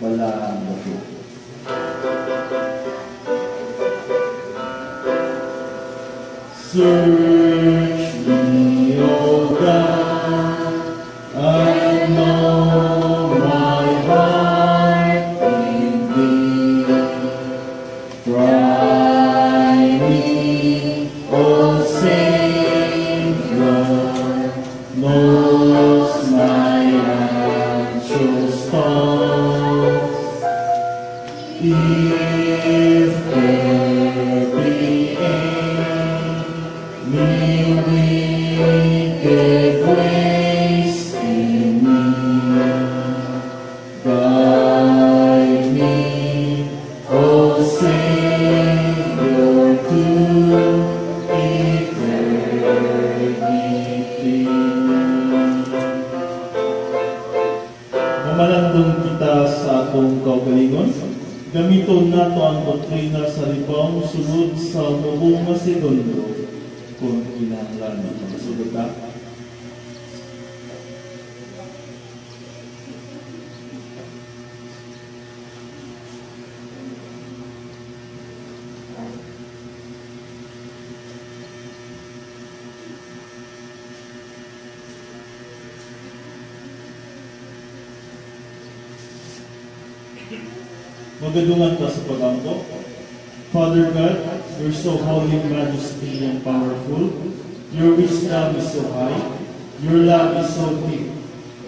Walang bato. Search me, O God, and know my heart in thee. Try me, O Savior, knows my anxious thoughts. If there be any wicked ways in me, guide me, O Savior, to eternity. Mamalandong kita sa atong kaugalingon. Gamiton nato ang doktrina sa libang sulod sa mubong nga segundo kung kinahanglan. Masulod na. Magadungan ka sa pag-ampo. Father God, you're so holy, majesty, and powerful. Your wisdom is so high. Your love is so deep.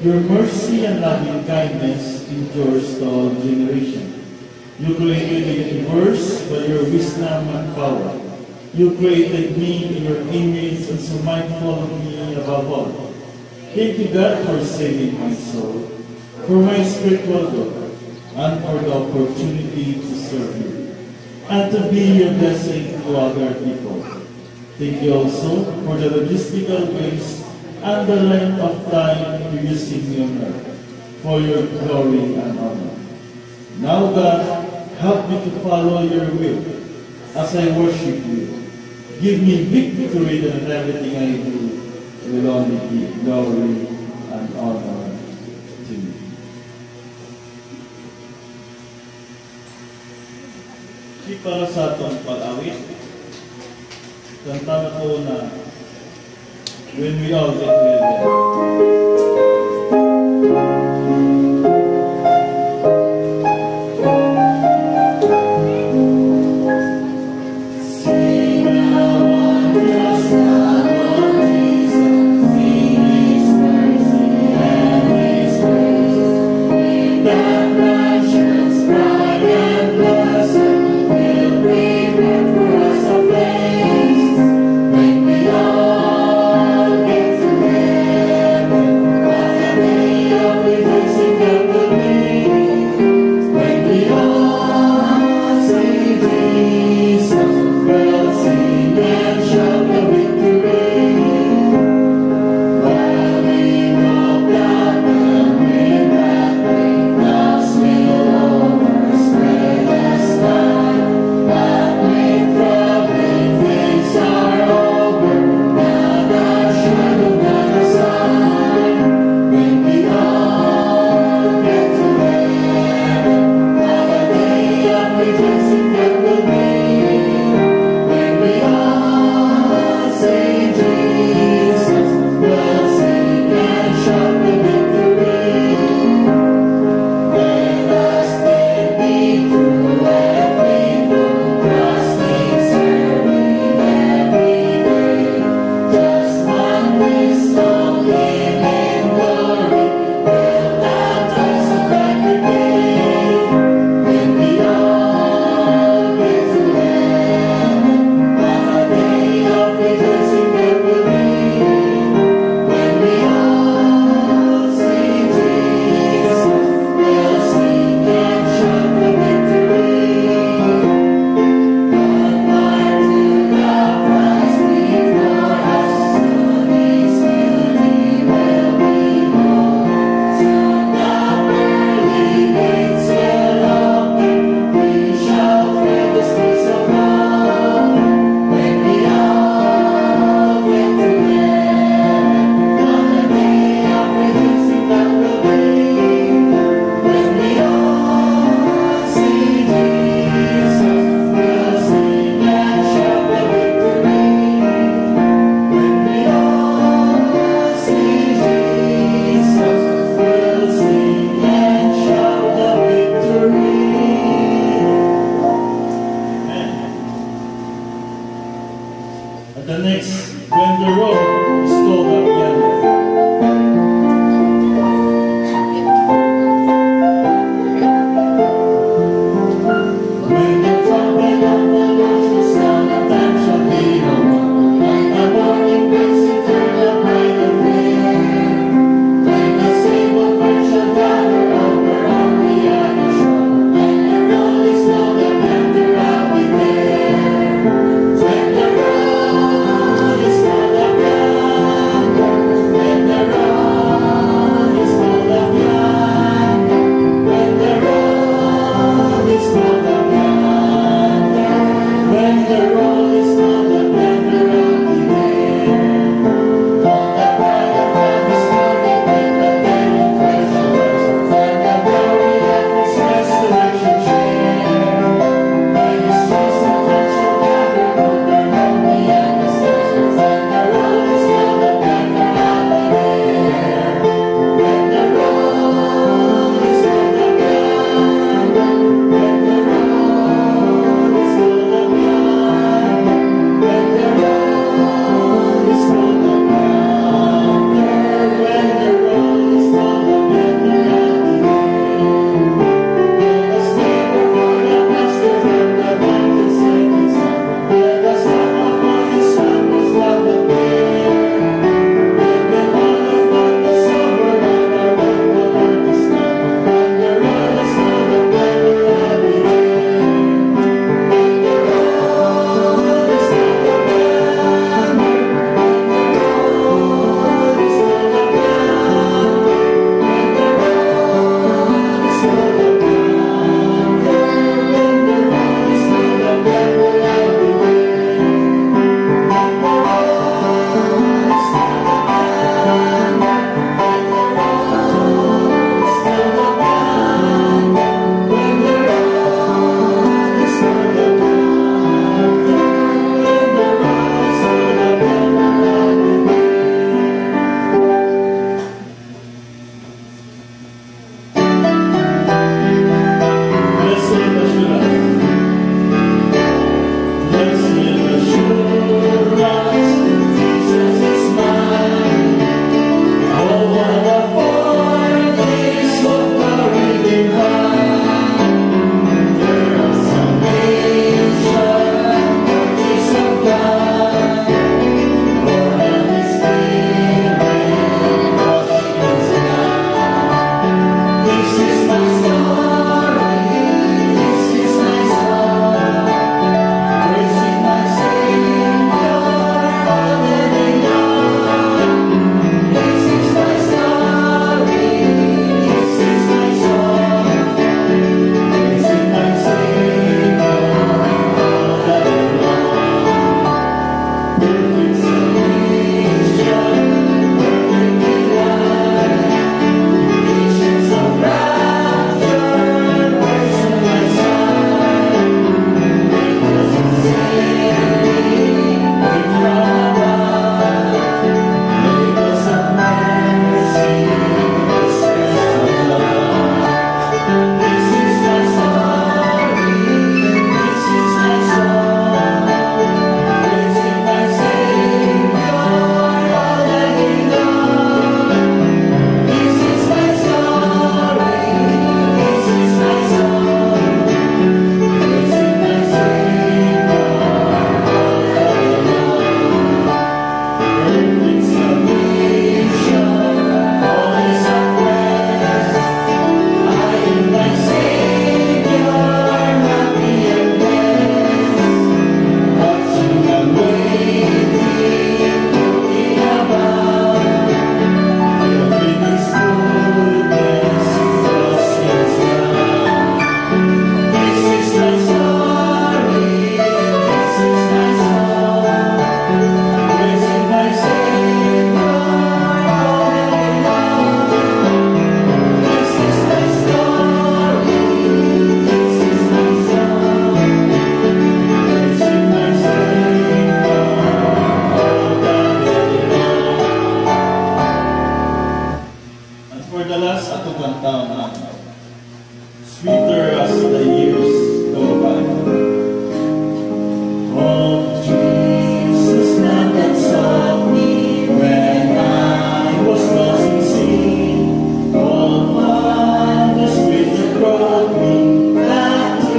Your mercy and loving kindness endures to all generation. You created the universe by your wisdom and power. You created me in your image and so mindful of me above all. Thank you, God, for saving my soul, for my spiritual growth, and for the opportunity to serve you, and to be a blessing to other people. Thank you also for the logistical ways and the length of time you using me on earth, for your glory and honor. Now, God, help me to follow your will as I worship you. Give me victory that everything I do will only give glory and honor to you. Para sa atong pag-awit, kanta ko na When We All Get to Heaven. sweeter as the years go by. Oh, Jesus, love that sought me when I was lost in sin. Oh, Father, Spirit brought me back to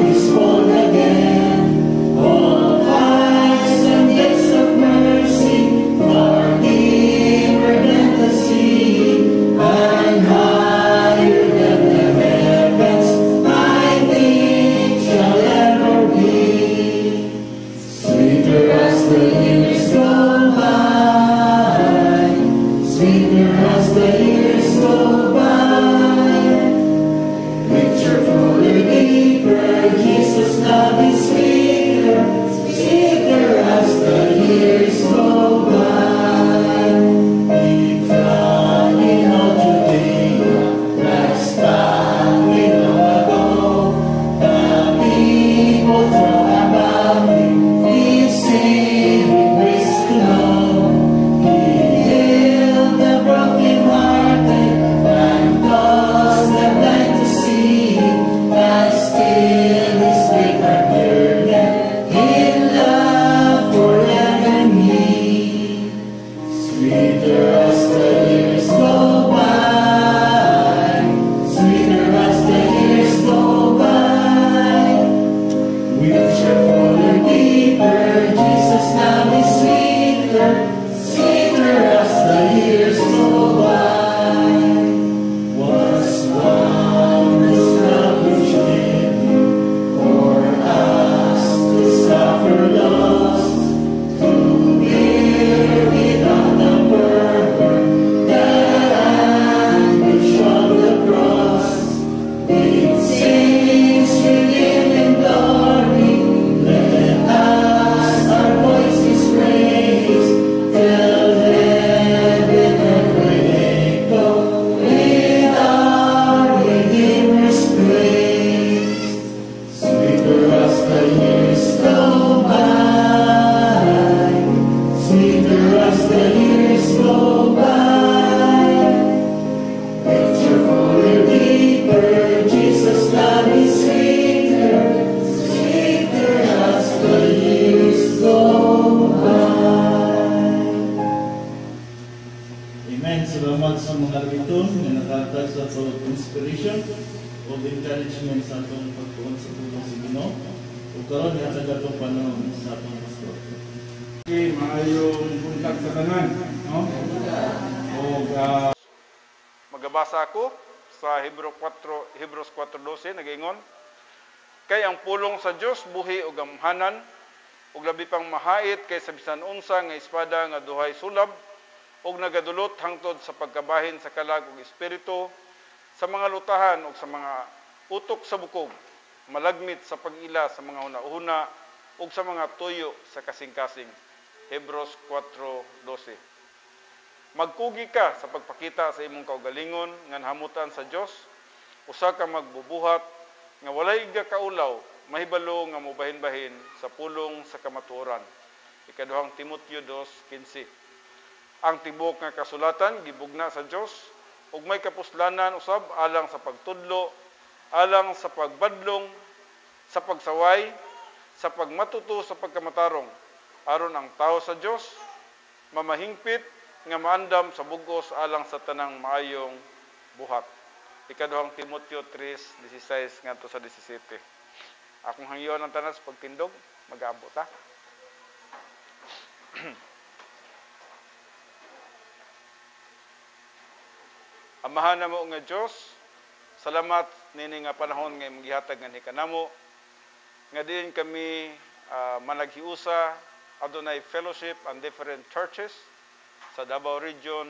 His fold again. Oh, eyes and depths of mercy, far deeper than the sea, and higher than the heavens, I think shall ever be. Sweeter as the years go by, sweeter as the years go by, richer, fuller, deeper, Jesus' love is sweeter, sweeter as the years go by. Declining all Judea, last time we long ago, the people throng about Him, He saving grace to know. He healed the broken-hearted and caused the blind to see, and still His great heart yearned in love for them and me. Sweeter as the years go by, sweeter as the years go by, richer, fuller, deeper, Jesus' love is sweeter, sweeter as the years go by. Was wondrous love which came for us to suffer loss, to bear without the burden the anguish of the cross. It sings redeeming glory, let us our voices raise, till heaven ever echo with our Redeemer's praise. Sweeter as the years go by, sweeter as the years go by, richer, fuller, deeper, Jesus' love is sweeter, sweeter as the years go by. Amen. Salamat sa mga labiton na nakatag sa atong inspiration o encouragement sa atong pagtuon sa tulong sa Ginoo. O karon ihatag atong panahon sa atong pastor. Okay, maayong buntag sa tanan, no? Magabasa ako sa Hebrews 4:12 nagaingon, kay ang pulong sa Dios buhi ug gamhanan ug labi pang mahait kaysa bisan unsa nga espada nga duhay sulab ug nagadulot hangtod sa pagkabahin sa kalag ug espiritu, sa mga lutahan ug sa mga utok sa bukog, malagmit sa pag-ila sa mga una-una ug sa mga tuyo sa kasing-kasing. Hebrews 4:12. Magkugi ka sa pagpakita sa imong kaugalingon nga nahamutan sa Dios, usa ka magbubuhat nga walay kaulaw, mahibalo nga mobahin-bahin sa pulong sa kamatuoran. Ikaduhang Timoteo 2:15. Ang tibok nga kasulatan gibugna sa Dios ug may kapuslanan usab alang sa pagtudlo, alang sa pagbadlong, sa pagsaway, sa pagmatuto sa pagkamatarong, aron ang tao sa Dios mamahingpit nga maandam sa bugos alang sa tanang maayong buhat. Ikaduhang Timoteo 3:16 ngadto sa 17. Akong hangyon ang tanan sa pagtindog, mag-aabot ta. Amahan namo nga Dios, salamat nini nga panahon nga magihatag nga kanamo nga diin kami managhiusa adunay fellowship and different churches sa Davao Region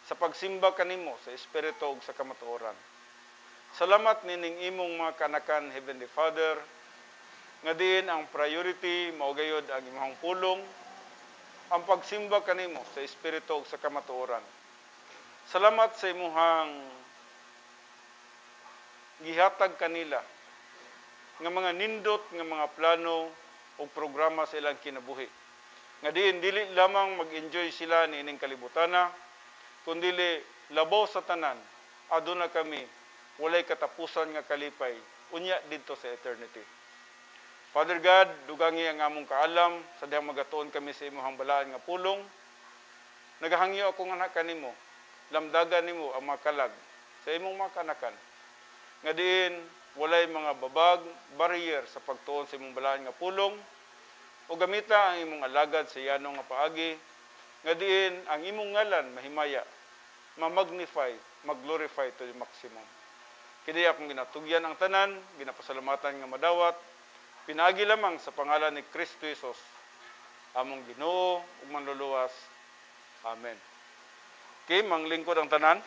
sa pagsimba kanimo sa espiritu ug sa kamatuoran. Salamat nining imong mga kanakan, Heavenly Father, nga diin ang priority mao gayud ang imong pulong, ang pagsimba kanimo sa espiritu ug sa kamatuoran. Salamat sa imuhang gihatag kanila nga mga nindot nga mga plano o programa sa ilang kinabuhi. Nga diin dili lamang mag-enjoy sila niining kalibutana, kundi labaw sa tanan aduna kami walay katapusan nga kalipay, unya dito sa eternity. Father God, dugangi ang among kaalam, sa dihang magatuon kami sa imong balaan nga pulong. Nagahangyo ako nga kanimo, lamdagan nimo ang mga kalag sa imong mga kanakan. Nga diin, walay mga babag, barrier sa pagtuon sa imong balaan nga pulong, o gamita ang imong alagad sa yanong nga paagi, nga diin ang imong ngalan mahimaya, ma-magnify, mag-glorify to the maximum. Kini akong ginatugyan ang tanan, ginapasalamatan nga madawat, pinagi lamang sa pangalan ni Kristo Jesus, among Ginoo ug manluluwas. Amen. Okay, manglingkod ang tanan.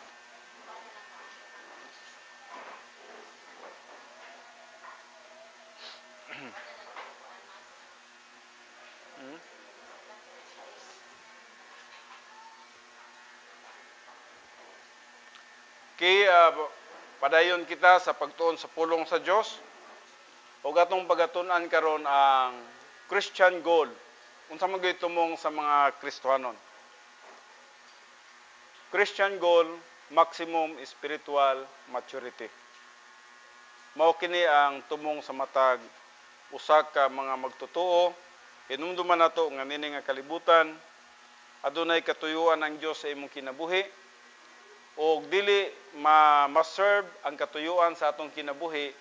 Okay, padayon kita sa pagtuon sa pulong sa Dios. Ug atong pagatun-an karon ang Christian goal. Unsa man gyud tumong sa mga Kristohanon? Christian goal, maximum spiritual maturity. Mao kini ang tumong sa matag usa ka mga magtotoo, hinumduman nato nga nini nga kalibutan, adunay katuyuan ang Dios sa imong kinabuhi, o dili ma-serve ang katuyuan sa atong kinabuhi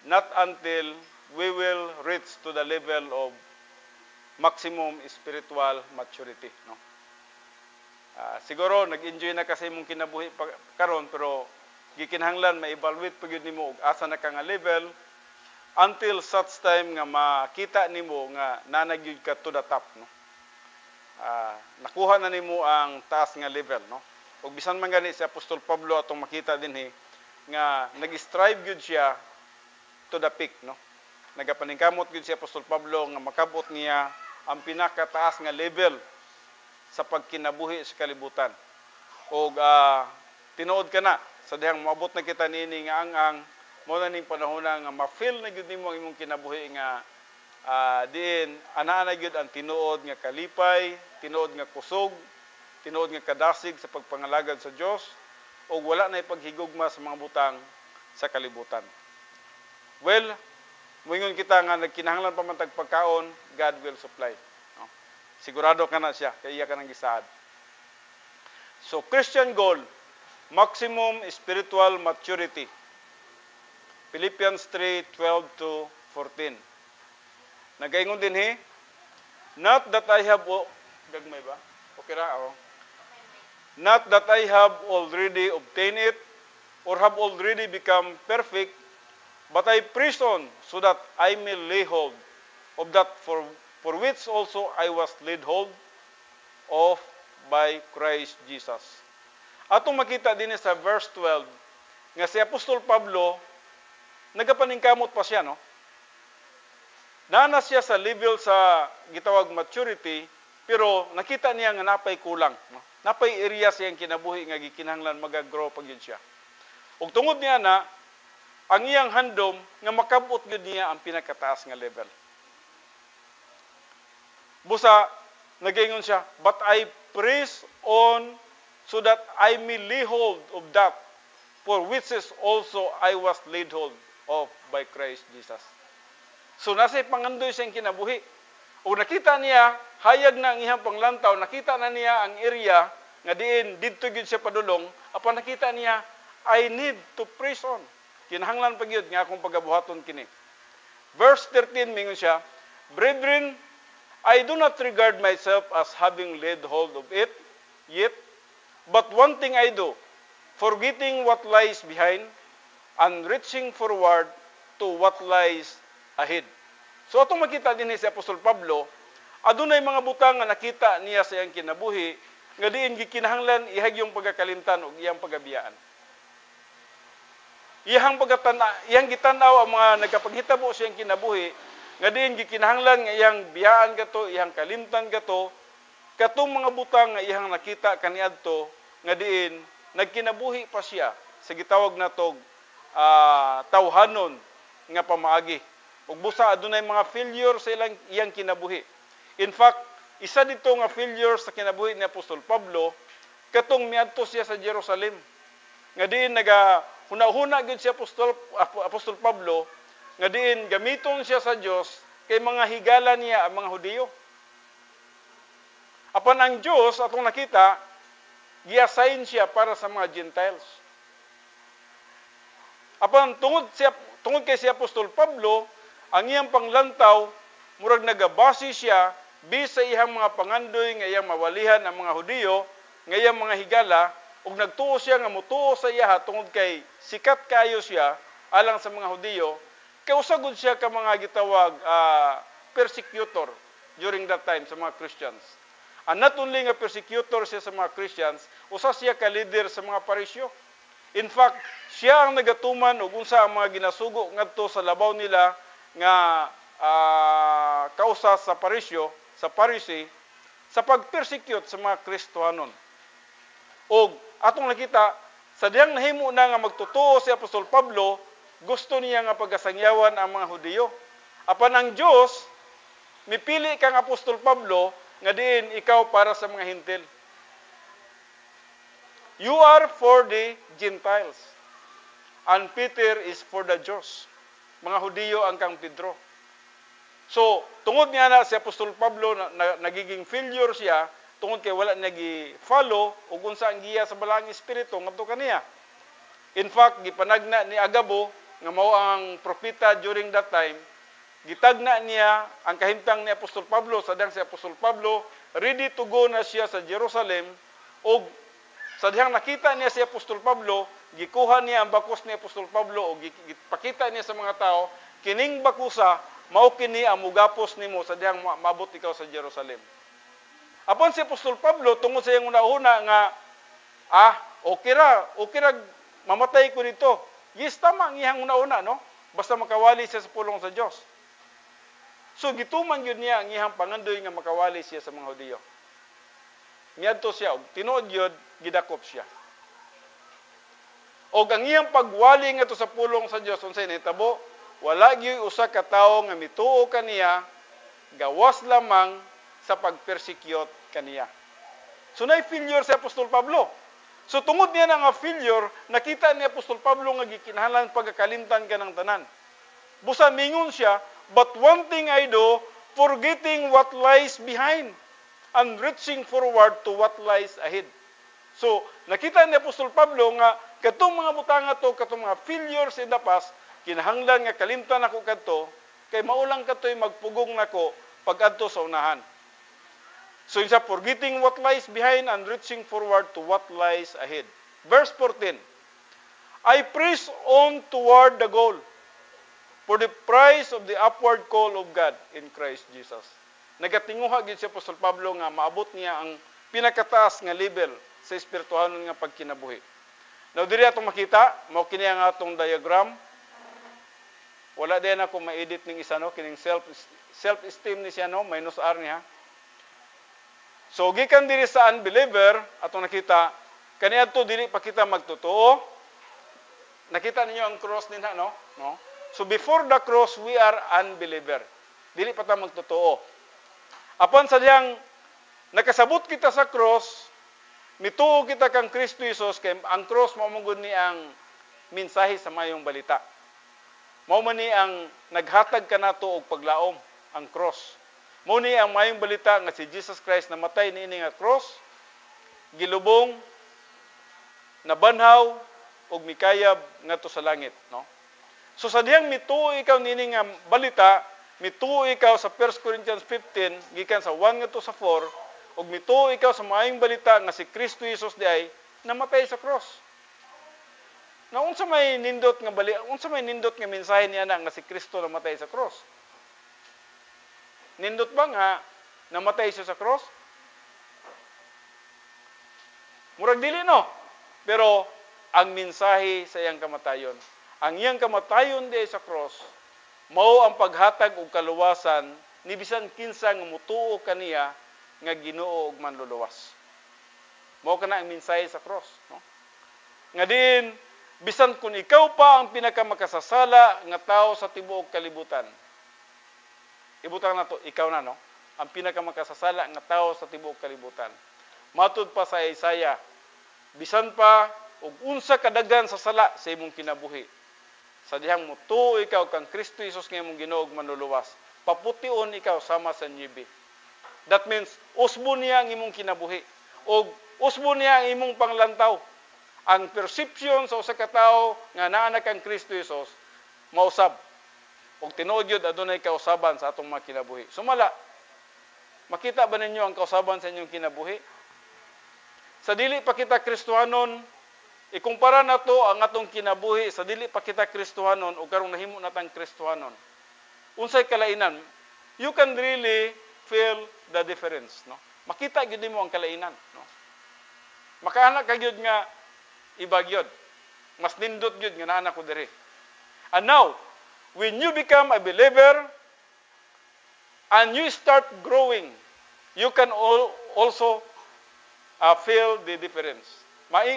not until we will reach to the level of maximum spiritual maturity, no? Siguro nag-enjoy na kasi imong kinabuhi karon, pero gikinahanglan ma-evaluate pag yun nimo og asa na ka nga level until such time nga makita nimo nga nanagyud ka to the top, no? Nakuha na nimo ang taas nga level, no? Ug bisan man gani si Apostol Pablo atong makita dinhi nga nag-strive gyud siya to the peak, no? Nagapaningkamot gyud si Apostol Pablo nga makabot niya ang pinakataas nga level sa pagkinabuhi sa kalibutan. Og tinuod ka na sa dihang moabot na kita niini nga ang mo na ning panahon nga ma-feel na gyud nimo ang imong kinabuhi nga diin ana gyud ang tinuod nga kalipay, tinuod nga kusog, tinuod nga kadasig sa pagpangalagad sa Dios, o wala na ipaghigugma sa mga butang sa kalibutan. Well, moingon kita nga nagkinahanglan pa man tag pagkaon, God will supply, no? Sigurado ka na siya, kaya ka nang gisaad. So, Christian goal, maximum spiritual maturity. Philippians 3:12-14. Nagaingon din not that I have, gagmay ba? Okay ra, not that I have already obtained it or have already become perfect, but I press on so that I may lay hold of that for which also I was laid hold of by Christ Jesus. Atong makita din sa verse 12 nga si Apostol Pablo nagapaningkamot pa siya, no? Naana siya sa level sa gitawag maturity, pero nakita niya nga napay kulang, no? Napay area siyang kinabuhi nga gikinahanglan mag-grow pag yun siya. Ug tungod niya na ang iyang handom nga makabot gyud niya ang pinakataas nga level. Busa nagaingon siya, but I press on so that I may lay hold of that for which is also I was laid hold of by Christ Jesus. So nasa pangandoy siyang kinabuhi. O nakita niya, hayag na ang iyang panglantaw, nakita na niya ang area nga diin didto gyud siya padulong, apan nakita niya, I need to press on. Kinahanglan pa gyud nga akong pagabuhaton kini. Verse 13 mingon siya, brethren, I do not regard myself as having laid hold of it yet, but one thing I do, forgetting what lies behind and reaching forward to what lies ahead. So atong makita din si Apostol Pablo, adunay mga butang nga nakita niya sa iyang kinabuhi, nga diin gikinahanglan ihag yung pagkakalimtan o iyang pagabiyaan. Iyang gitanaw ang mga nagkapaghitabo sa iyang kinabuhi, nga diin gikinahanglan nga iyang biyaan kato, iyang kalimtan kato, katong mga butang nga iyang nakita kaniadto, nga diin nagkinabuhi pa siya sa gitawag natog tawhanon nga pamaagi. Ug busa adunay mga failure sa iyang kinabuhi. In fact, isa dito nga failure sa kinabuhi ni Apostol Pablo katong miadto siya sa Jerusalem. Nga diin huna-huna gyud si Apostol Pablo nga diin gamiton siya sa Dios kay mga higala niya ang mga Hudiyo. Apan ang Dios atong nakita gi-assign siya para sa mga Gentiles. Apan tungod kay si Apostol Pablo, ang iyang panglantaw murag nagabase siya bisa iyang mga pangandoy nga iyang mawalihan ang mga Hudiyo, nga iyang mga higala, ug nagtuo siya nga mutuo sa iya tungod kay sikat kayo siya alang sa mga Hudiyo, kay usagod siya ka mga gitawag persecutor during that time sa mga Christians. And not only nga persecutor siya sa mga Christians, usa siya ka leader sa mga parisyo. In fact, siya ang nagatuman ug unsa ang mga ginasugo ngadto sa labaw nila nga kausa sa parisyo, sa Pharisee, sa pag-persecute sa mga Kristohanon. O atong nakita, sa diyang nahimo na nga magtotoo si Apostol Pablo, gusto niya nga pagasangyawan ang mga Hudiyo. Apan ang Diyos, mipili kang Apostol Pablo, nga diin ikaw para sa mga Hintil. You are for the Gentiles, and Peter is for the Jews. Mga Hudiyo ang kang Pedro. So, tungod niya na si Apostol Pablo, nagiging failure siya, tungod kay wala nagi-follow, ug unsa ang giya sa Balaang Espiritu, ngadto kaniya. In fact, gipanagna ni Agabo, nga mao ang propeta during that time, gitagna niya ang kahimtang ni Apostol Pablo, sadang si Apostol Pablo, ready to go na siya sa Jerusalem, ug sadang nakita niya si Apostol Pablo, gikuha niya ang bakos ni Apostol Pablo, ug gipakita niya sa mga tao, kining bakusa, mao kini ang mugapos nimo sa diyang maabot ikaw sa Jerusalem. Apon si Apostol Pablo tungod sa iyang una-una nga okay ra mamatay ko dito. Yes, tama ang iyang una-una, no? Basta makawali siya sa pulong sa Dios. So gituman gyud niya ang iyang pangandoy nga makawali siya sa mga Hudiyo. Niadto siya og tinuod gyud gidakop siya. Og ang iyang pagwali ngadto sa pulong sa Dios unsay nahitabo? Wala gyud usa ka tawo nga mituo kaniya, gawas lamang sa pag-persecute kaniya. So nay failure si Apostol Pablo. So tungod niya na nga failure, nakita ni Apostol Pablo nga gikinahanglan pagkakalimtan ka ng tanan. Busa mingon siya, but one thing I do, forgetting what lies behind and reaching forward to what lies ahead. So nakita ni Apostol Pablo nga katong mga butanga to, katong mga failures in the past, kinahanglan nga kalimtan ako kadto kay maulang katoy magpugong nako pag-adto sa unahan. So insa forgetting what lies behind and reaching forward to what lies ahead. Verse 14. I press on toward the goal for the prize of the upward call of God in Christ Jesus. Nagatinguha gid si Apostol Pablo nga maabot niya ang pinakataas nga level sa espirituhanon nga pagkinabuhi. Now diri atong makita, mao kini ang atong diagram. Wala din ako ma-edit ning isa, no? Kining self-esteem ni siya, no? Minus R niya. So, gikan diri sa unbeliever, atong nakita, kaniadto dili pa kita magtotoo. Nakita ninyo ang cross din, no? So, before the cross, we are unbeliever. Dili pa ta magtotoo. Apan sa diyang nakasabot kita sa cross, mituo kita kang Kristo Jesus, kay ang cross mamugod ni ang mensahe sa mayong balita. Mao man ni ang naghatag kanato og paglaom, ang cross. Mao ni ang mayong balita nga si Jesus Christ namatay niini nga cross, gilubong, nabanhaw og mikayab ngadto sa langit, no? So sa diyang mituo ikaw niini nga balita, mituo ikaw sa 1 Corinthians 15 gikan sa 1 ngadto sa 4, ug mituo ikaw sa mayong balita nga si Kristo Jesus diay namatay sa cross. Na unsa may nindot nga mensahe niya nga si Kristo namatay sa cross? Nindot ba nga namatay siya sa cross? Murag dili, no? Pero ang mensahe sa iyang kamatayon, ang iyang kamatayon di sa cross, mao ang paghatag og kaluwasan ni bisan kinsa nga mutuo kaniya nga Ginoo ug manluluwas. Mao kana ang mensahe sa cross, no? Nga din bisan kung ikaw pa ang pinakamakasasala nga tao sa tibuok kalibutan. Ibutang na to, ikaw na, no? Ang pinakamakasasala nga tao sa tibuok kalibutan. Matud pa sa Isaiah, bisan pa ug unsa kadaghan sa sala sa imong kinabuhi. Sa dihang mutuo ikaw kang Kristo Jesus nga imong Ginoo ug manluluwas, papution ikaw sama sa niebe. That means usbo niya ang imong kinabuhi ug usbo niya ang imong panglantaw. Ang perception sa usa ka tawo nga naa na kang Kristo Jesus mausab. Ug tinuod gyud adunay kausaban sa atong mga kinabuhi. Sumala, makita ba ninyo ang kausaban sa inyong kinabuhi? Sa dili pa kita Kristohanon, ikumpara nato ang atong kinabuhi sa dili pa kita Kristohanon ug karong nahimo natang Kristohanon. Unsay kalainan? You can really feel the difference, no? Makita gyud nimo ang kalainan, no? Makaana ka gyud nga iba gyud. Mas nindot gyud nga naa ko diri. And now, when you become a believer and you start growing, you can also feel the difference.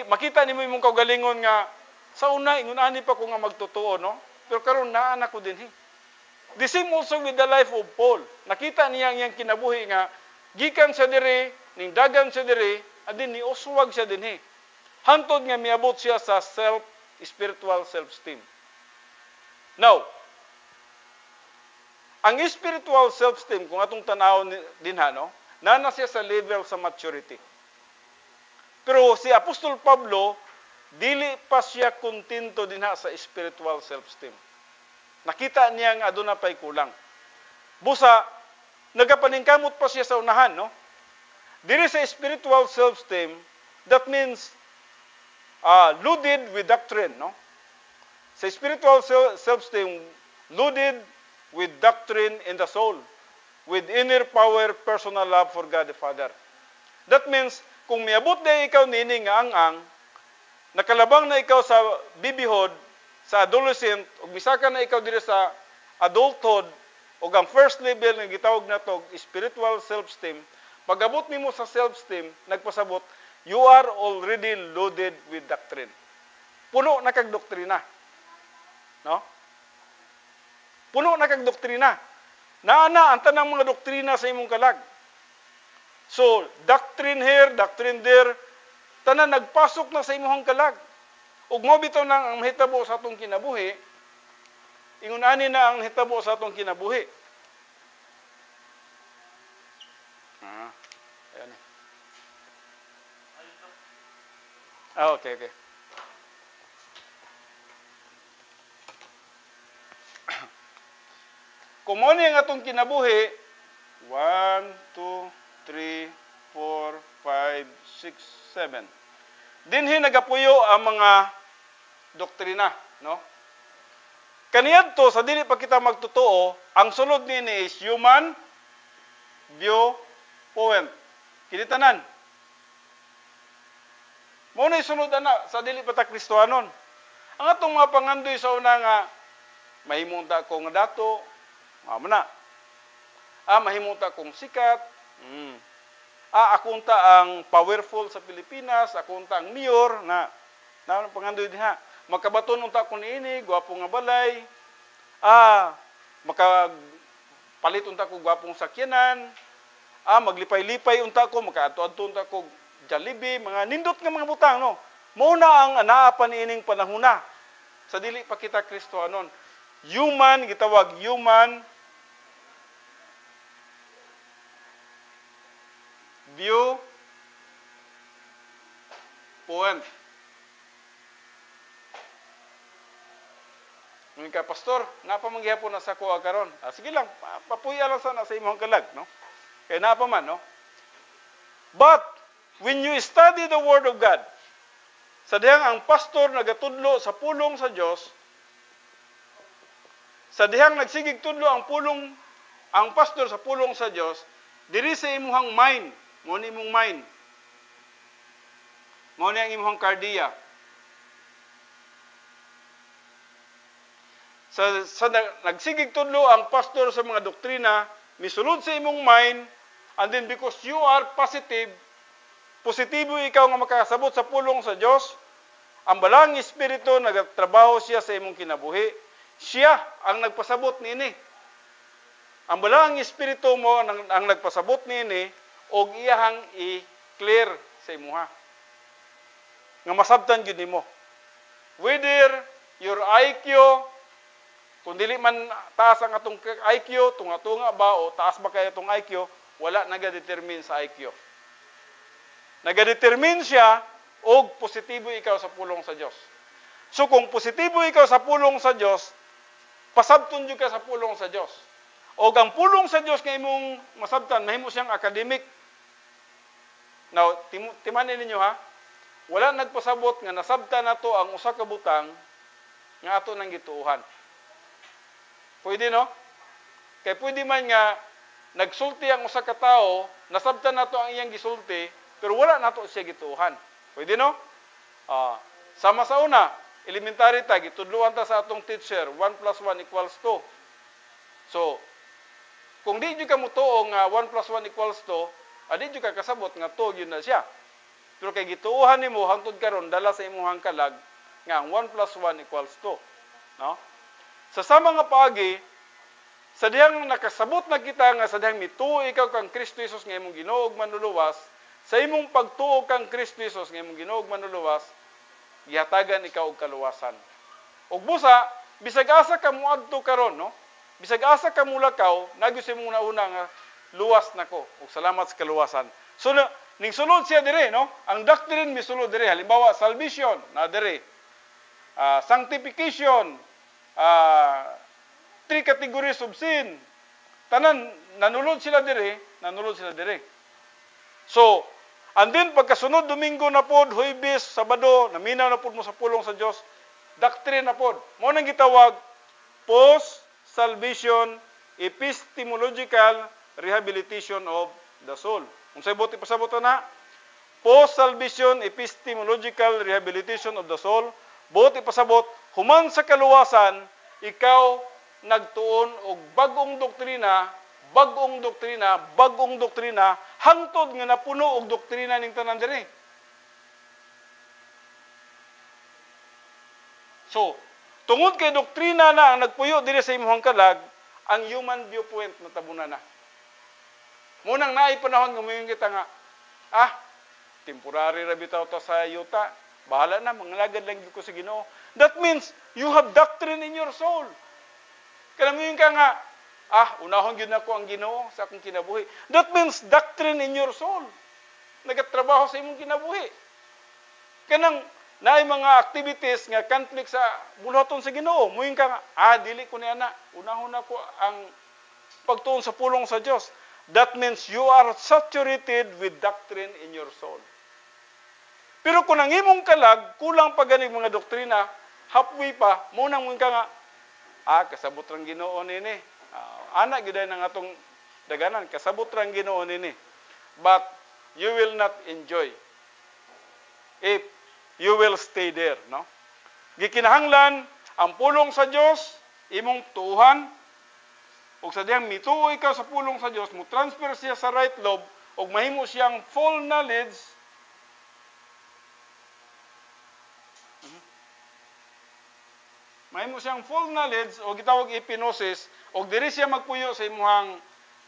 Makita nimo imong kaugalingon nga sa una ingon ani pa ko nga magtotoo, no? Pero karon naa na ko dinhi. The same also with the life of Paul. Nakita niya ang iyang kinabuhi nga gikan siya diri, ning dagan siya diri, adin ni uswag siya dinhi. Hantod nga miabot siya sa spiritual self-esteem. Now, ang spiritual self-esteem, kung atong tanawon dinha, no? Nana siya sa level sa maturity. Pero si Apostol Pablo, dili pa siya kontento dinha sa spiritual self-esteem. Nakita niya nga aduna pay kulang. Busa, nagapaningkamot pa siya sa unahan, no? Dili sa spiritual self-esteem, that means loaded with doctrine, no? Sa spiritual self-esteem, loaded with doctrine in the soul, with inner power, personal love for God the Father. That means, kung miabot na ikaw nini nga ang nakalabang na ikaw sa bibihod, sa adolescent, ug misaka na ikaw diri sa adulthood, ug ang first level nga gitawag nato spiritual self-esteem, pag-abot nimo sa self-esteem, nagpasabot, you are already loaded with doctrine. Puno na kag doktrina. No? Puno na kag doktrina. Naana ang tanang mga doktrina sa imong kalag. So, doctrine here, doctrine there, tanan nagpasok na sa imong kalag. Ug mo bitaw nang ang mahitabo sa atong kinabuhi, ingon ani na ang hitabo sa atong kinabuhi. Ayan. Okay. Kung mo ang atong kinabuhi, 1, 2, 3, 4, 5, 6, 7. Dinhi nagapuyo ang mga doktrina, no? Kaniadto sa dili pa kita magtotoo, ang sulod niini is human viewpoint. Kinitanan. Mao na sulod ana sa dili pa ta Kristohanon. Ang atong mga pangandoy sa una nga mahimunta ko nga dato, mao na. Mahimunta kong sikat. Akunta ang powerful sa Pilipinas, akunta ang mayor na pangandoy diha. Makabaton unta ko niini, gwapo nga balay. Makapalit unta ko gwapong sakyanan. Maglipay-lipay unta ko, makaadto-adto unta ko Jollibee, mga nindot nga mga butang, no. Mao na ang anaa pa niining panahona. Sa dili pa kita Kristohanon. Human, gitawag human viewpoint. Nung ka, pastor, napamanggihapon na sa kuha karon. Sige lang, papuya lang sana sa imong kalag, no? Kaya napa man, no? But, when you study the Word of God, sa dihang ang pastor nagatudlo sa pulong sa Dios, sa dihang nagsigig tudlo ang pastor sa pulong sa Dios, diri sa imuhang mind, mo ni imong mind. Mo ni ang imuhang kardiya. Sa nagsigig tudlo ang pastor sa mga doktrina, misulod sa imong mind, and then because you are positibo ikaw nga makasabot sa pulong sa Dios, ang balang espiritu nagtrabaho siya sa imong kinabuhi. Siya ang nagpasabot niini. Ang balang espiritu mo ang nagpasabot niini og iyahang i-clear sa imuha. nga masabtan gyud nimo. Whether your IQ, kung dili man taas ang atong IQ, tunga-tunga ba o taas ba kay atong IQ, wala nagadetermine sa IQ. Nagadetermine siya og positibo ikaw sa pulong sa Dios. So kung positibo ikaw sa pulong sa Dios, pasabton jud ka sa pulong sa Dios. Og ang pulong sa Dios nga imong masabtan, mahimo siyang academic. Now, timanin ninyo ha, wala nagpasabot nga nasabtan nato ang usa ka butang nga ato nang gituuhan. Pwede no? Kay pwede man nga nagsulti ang usa ka tawo, nasabtan nato ang iyang gisulti, pero wala nato siya gituuhan. Pwede no? Sama sa una, elementary ta, gitudloan ta sa atong teacher, 1 plus 1 equals 2. So, kung di jud ka mutuo nga 1 plus 1 equals 2, adi jud ka kasabot nga 2 yun na siya. Pero kay gituuhan nimo hangtod karon dala sa imong kalag nga ang 1 plus 1 equals 2. No? Sa sama nga paagi, sa dihang nakasabot na kita nga sa dihang mituo ikaw kang Kristo Jesus nga imong Ginoo ug manluluwas, sa imong pagtuo kang Kristo Jesus nga imong Ginoo ug manluluwas, gihatagan ikaw og kaluwasan. Ug busa, bisag asa ka moadto karon, no? Bisag asa ka mulakaw, nagyos imong una nga luwas nako ug salamat sa kaluwasan. So ning sulod siya dire, no? Ang doctrine misulod dire. Halimbawa salvation na dire. Sanctification, 3 categories of sin. Tanan nanulod sila dire. So, and then pagkasunod Domingo na pod, Huwebes, Sabado, naminaw na pod mo sa pulong sa Dios, doctrine na pod. Mao nang gitawag post-salvation epistemological rehabilitation of the soul. Unsay buti pasabot na? Post-salvation epistemological rehabilitation of the soul. Buti pasabot, human sa kaluwasan, ikaw nagtuon og bagong doktrina, hangtod nga napuno og doktrina ning tanan diri. So, tungod kay doktrina na ang nagpuyo diri sa imong kalag, ang human viewpoint natabunan na. Munang naay panahon nga moingon kita nga, temporary ra bitaw to sa yuta. Bahala na, manglagad lang ko sa Ginoo. That means you have doctrine in your soul. Kaya moingon ka nga, unahon gyud nako ang Ginoo sa akong kinabuhi. That means doctrine in your soul. Nagatrabaho sa imong kinabuhi. Kanang naay mga activities nga conflict sa buluhaton sa Ginoo. Moingon ka nga, dili ko ni ana. Unahon nako ang pagtuon sa pulong sa Dios. That means you are saturated with doctrine in your soul. Pero kung ang imong kalag, kulang pa ganing mga doktrina, halfway pa, munang mo ka nga, kasabot rang Ginoo nini. Anak gyud nang atong daganan, kasabot rang Ginoo nini. But you will not enjoy if you will stay there, no? Gikinahanglan ang pulong sa Dios, imong tuuhan, ug sa diyang mituo ikaw sa pulong sa Dios, mo transfer siya sa right lobe ug mahimo siyang full knowledge. Mahimo siyang full knowledge o gitawag epinosis ug diri siya magpuyo sa imong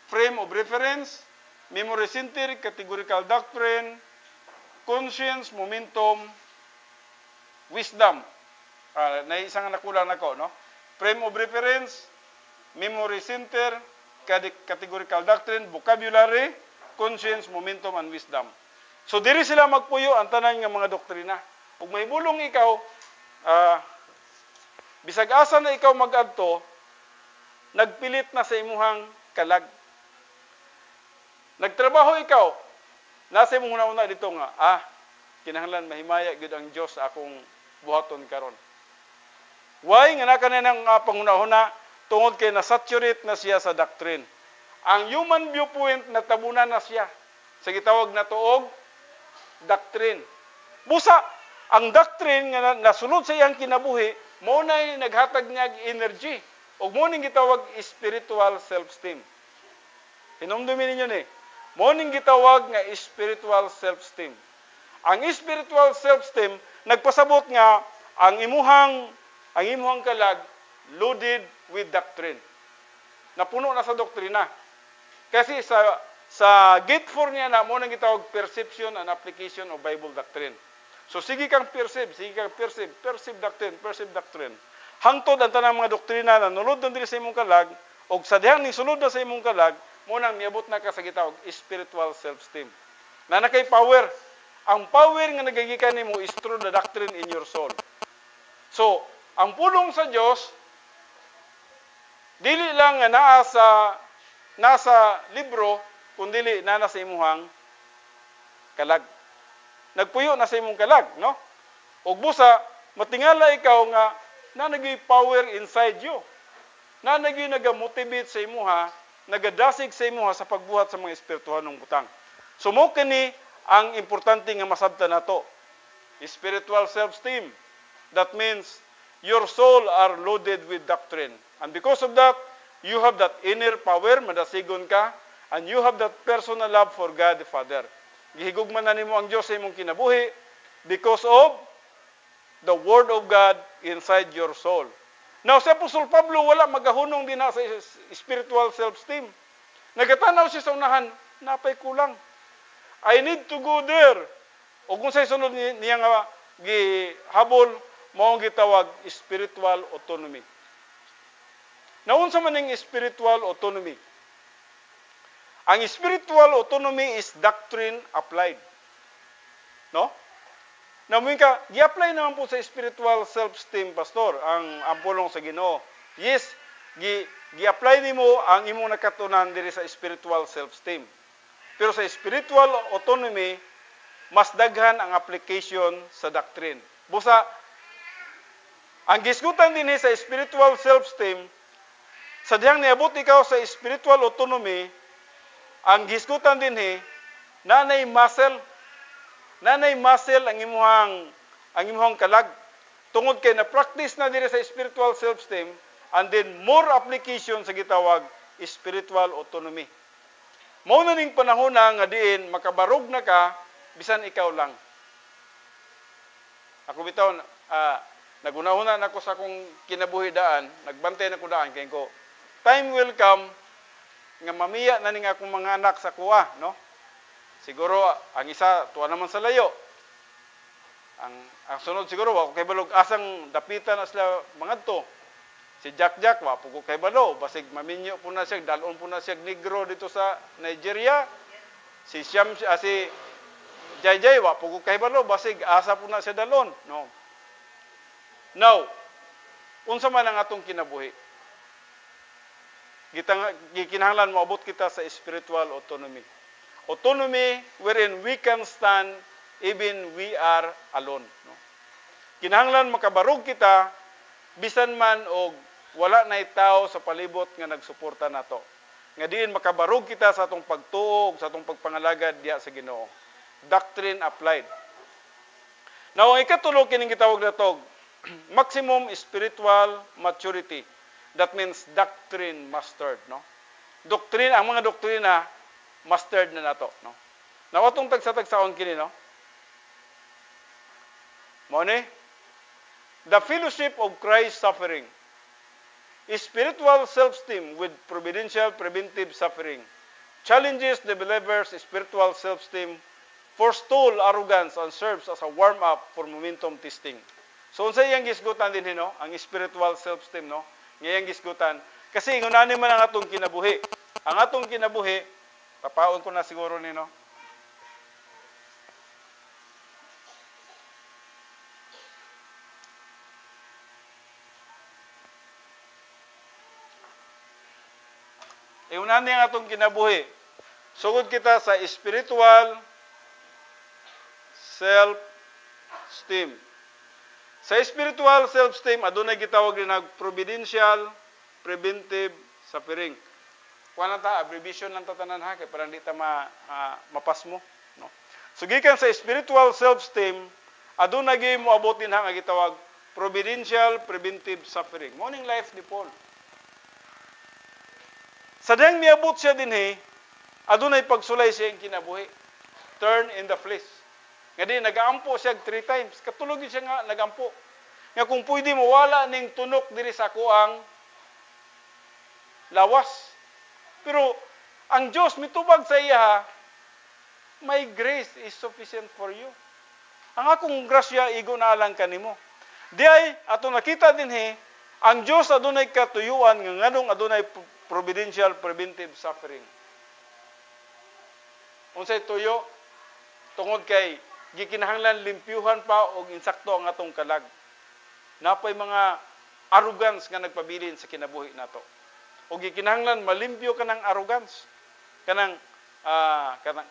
frame of reference, memory center, categorical doctrine, conscience, momentum, wisdom. Na isang nakulang nako, no? Frame of reference, memory center, categorical doctrine, vocabulary, conscience, momentum, and wisdom. So, diri sila magpuyo ang tanan nga mga doktrina. Ug may bulong ikaw, bisag asa na ikaw mag-adto, nagpilit na sa imuhang kalag. Nagtrabaho ikaw, nasa imong una-una dito nga, kinahanglan mahimaya gyud ang Dios sa akong buhaton karon. Why nga naka na ng panghuna-huna? Tungod kay nasaturate na siya sa doctrine. Ang human viewpoint natabunan na siya. Sa gitawag na tuog, doctrine. Busa, ang doctrine nga nasunod sa iyang kinabuhi, mo na'y naghatag niya energy. O mo ning gitawag spiritual self-esteem. Hinumdumin ninyo ni. Mo ning gitawag nga spiritual self-esteem. Ang spiritual self-esteem, nagpasabot nga ang imuhang kalag loaded with doctrine. Napuno na sa doktrina. Kasi sa gate 4 niya na mo nang gitawag perception and application of Bible doctrine. So sige kang perceive doctrine. Hangtod ang tanang mga doktrina na nulod na diri sa imong kalag, o sa dihang ni sulod na sa imong kalag, mo nang miabot na ka sa gitawag spiritual self-esteem. Na nakay power. Ang power nga nagagikan nimo is through the doctrine in your soul. So, ang pulong sa Dios dili lang nga nasa libro, kundi nasa imuhang kalag. Nagpuyo na sa imong kalag, no? Og busa, matingala ikaw nga na nagay power inside you. Na nagay nagamotivate sa imuha, nagadasig sa imuha sa pagbuhat sa mga espirituhan ng butang. So mo kini ang importante nga masabtan nato. Spiritual self-esteem. That means your soul are loaded with doctrine. And because of that, you have that inner power, madasigon ka, and you have that personal love for God the Father. Gihigugman na nimo ang Dios sa imong kinabuhi because of the Word of God inside your soul. Now, si Apostol Pablo, wala magahunong din na sa spiritual self-esteem. Nagatanaw siya sa unahan, napay kulang. I need to go there. O kung sa'y sunod niya nga gihabol, maong gitawag spiritual autonomy. Naunsa man ning spiritual autonomy? Ang spiritual autonomy is doctrine applied. No? Namuin ka, gi-apply naman po sa spiritual self-esteem, pastor, ang pulong sa Ginoo. Yes, gi-apply nimo ang imong nakatunan diri sa spiritual self-esteem. Pero sa spiritual autonomy, mas daghan ang application sa doctrine. Busa, ang gisgutan din sa spiritual self-esteem, sa dihang niabot ikaw sa spiritual autonomy, ang gisgutan din nanay muscle ang imuhang kalag. Tungod kay na practice na diri sa spiritual self-esteem, and then more application sa gitawag spiritual autonomy. Mao na ning panahon nga diin makabarog na ka bisan ikaw lang. Ako bitaw nagunahuna nako sa akong kinabuhi daan, nagbantay na ko daan kay ko. Time will come nga mamiya na ning akong mga anak sa kuha, no? Siguro ang isa tuwa naman sa layo. Ang sunod siguro wa ko kay balog asang dapitan na sila mangadto. Si Jack wa po ko kay balo, basig maminyo po na siya, dalon po na siya negro dito sa Nigeria. Si Jay wa po ko kay balo, basig asa po na siya dalon, no? Now, unsa man ang atong kinabuhi? Gikinahanglan maabot kita sa spiritual autonomy. Autonomy wherein we can stand even we are alone. No? Kinahanglan makabarog kita bisan man og wala na tao sa palibot nga nagsuporta nato. Nga diin makabarog kita sa atong pagtuog, sa atong pagpangalagad diha sa Ginoo. Doctrine applied. Now, ang ikatulo kining gitawag natog maximum spiritual maturity. That means doctrine mastered, no? Doctrine, ang mga doktrina mastered na nato, no? Now, atong tagsa-tagsaon kini, no? Mao ni the fellowship of Christ's suffering. Spiritual self-esteem with providential preventive suffering challenges the believer's spiritual self-esteem, forestall arrogance, and serves as a warm-up for momentum testing. So, unsa iyang gisgutan din, no? Ang spiritual self-esteem, no? Ngayang gisgutan. Kasi ingunanin man ang atong kinabuhi. Ang atong kinabuhi, papaon ko na siguro ni, no? Iunanin ang atong kinabuhi. Sugod kita sa spiritual self-esteem. Sa spiritual self-esteem, adunay gitawag din na providential preventive suffering. Kuha na ta, abbreviation lang tatanan ha, kaya parang di ta mapas mo. No? So, gikan sa spiritual self-esteem, adunay gyud mo abutin ha, nga gitawag providential preventive suffering. Morning life ni Paul. Sa diyang miabot siya din adunay pagsulay siya yung kinabuhi. Turn in the flesh. Nga di, nag-aampo siya 3 times. Katulog siya nga, nag-ampo. Nga kung pwede mo, wala ning tunok diri sa kuang lawas. Pero, ang Diyos, mitubag sa iya, my grace is sufficient for you. Ang akong grasya igo na lang kanimo. Diay ato nakita dinhi ang Dios adunay katuyuan nga nganong adunay providential preventive suffering. Unsay tuyo? Tungod kay gikinahanglan limpyuhan pa og insakto ang atong kalag. Napoy mga arrogance nga nagpabilin sa kinabuhi nato. O gikinahanglan malimpyo kanang arrogance. Kanang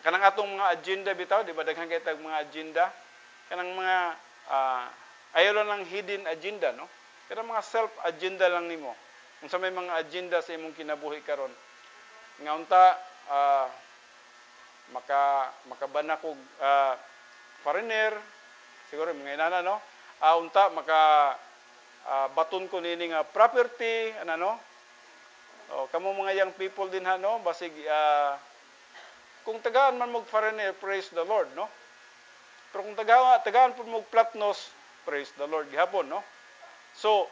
kanang atong mga agenda bitaw, di ba daghang kay tag mga agenda, kanang mga ayaw lang ng hidden agenda, no? Kanang mga self agenda lang nimo. Unsa may mga agenda sa imong kinabuhi karon. Nga unta makabana kog foreigner, siguro mga inana, no? Unta baton ko nini nga property, ano, no? O kamo mga young people din ha, no? Basig kung tagaan man mog foreigner, praise the Lord, no? Pero kung tagaan po mog platnos, praise the Lord gihapon, no? So,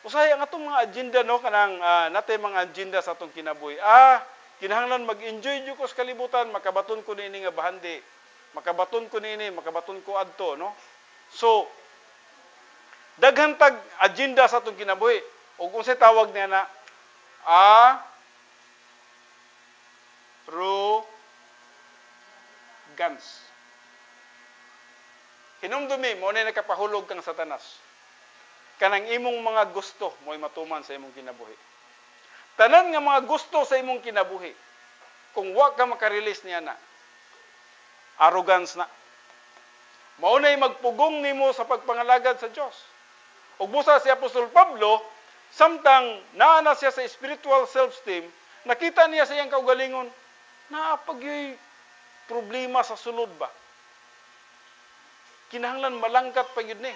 usahay ang atong mga agenda, no? Kanang natay mga agenda sa atong kinabuhi. Kinahanglan mag-enjoy jud ko sa kalibutan, makabaton ko nini nga bahandi. Makabaton ko nini, makabaton ko adto, no? So, daghan tag agenda sa atong kinabuhi. Ug unsay tawag niya na arrogance. Hinumdumi mo na nakapahulog kang Satanas. Kanang imong mga gusto mo'y matuman sa imong kinabuhi. Tanan nga mga gusto sa imong kinabuhi, kung wa ka makarelease niya na, arrogance na. Maunay magpugong nimo sa pagpangalagad sa Dios. Ug busa si Apostol Pablo, samtang naana siya sa spiritual self-esteem, nakita niya sa iyang kaugalingon, naapagyoy problema sa sulod ba? Kinahanglan malangkat pa yun ni.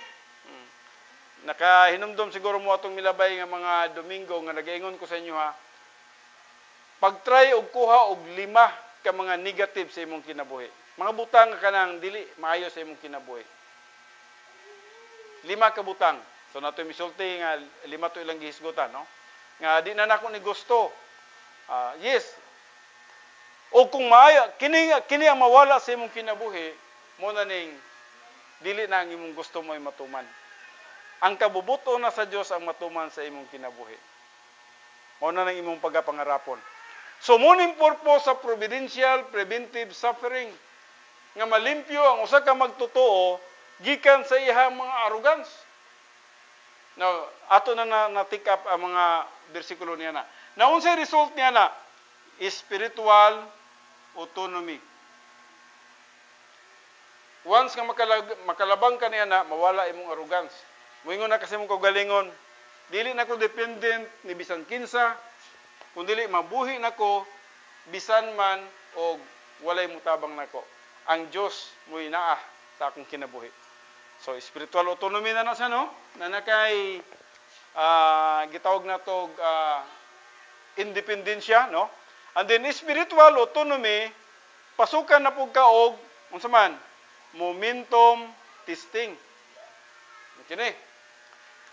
Nakahinumdom siguro mo atong milabay nga mga Domingo nga nagaingon ko sa inyo ha. Pag-try og kuha og 5 ka mga negative sa imong kinabuhi. Mga butang kanang dili maayo sa imong kinabuhi. 5 ka butang. So nato misulti nga 5 to ilang gihisgutan, no? Nga di na nako ni gusto. Yes. O kung maayo kini ang mawala sa imong kinabuhi, mo na ning dili na ang imong gusto mo'y matuman. Ang kabubuto na sa Dios ang matuman sa imong kinabuhi. Mo na nang imong pagapangarapon. So muning purpose sa providential preventive suffering nga malimpyo ang usa ka magtotoo gikan sa iyang mga arrogance. Now, ato na na-tick up ang mga bersikulo niya na. Na unsay result niya na? Spiritual autonomy. Once nga makalabang ka niya na, mawala imong arrogance. Moingon na kasi mong kaugalingon, dili na ko dependent ni bisan kinsa, kung dili mabuhi na ko, bisan man o walay mutabang na ko. Ang Diyos mo'y naa sa akong kinabuhi. So, spiritual autonomy na siya, no? Na nakay gitawag na to independensya, no? And then, spiritual autonomy, pasukan na po kaog, unsa man, momentum testing. Okay.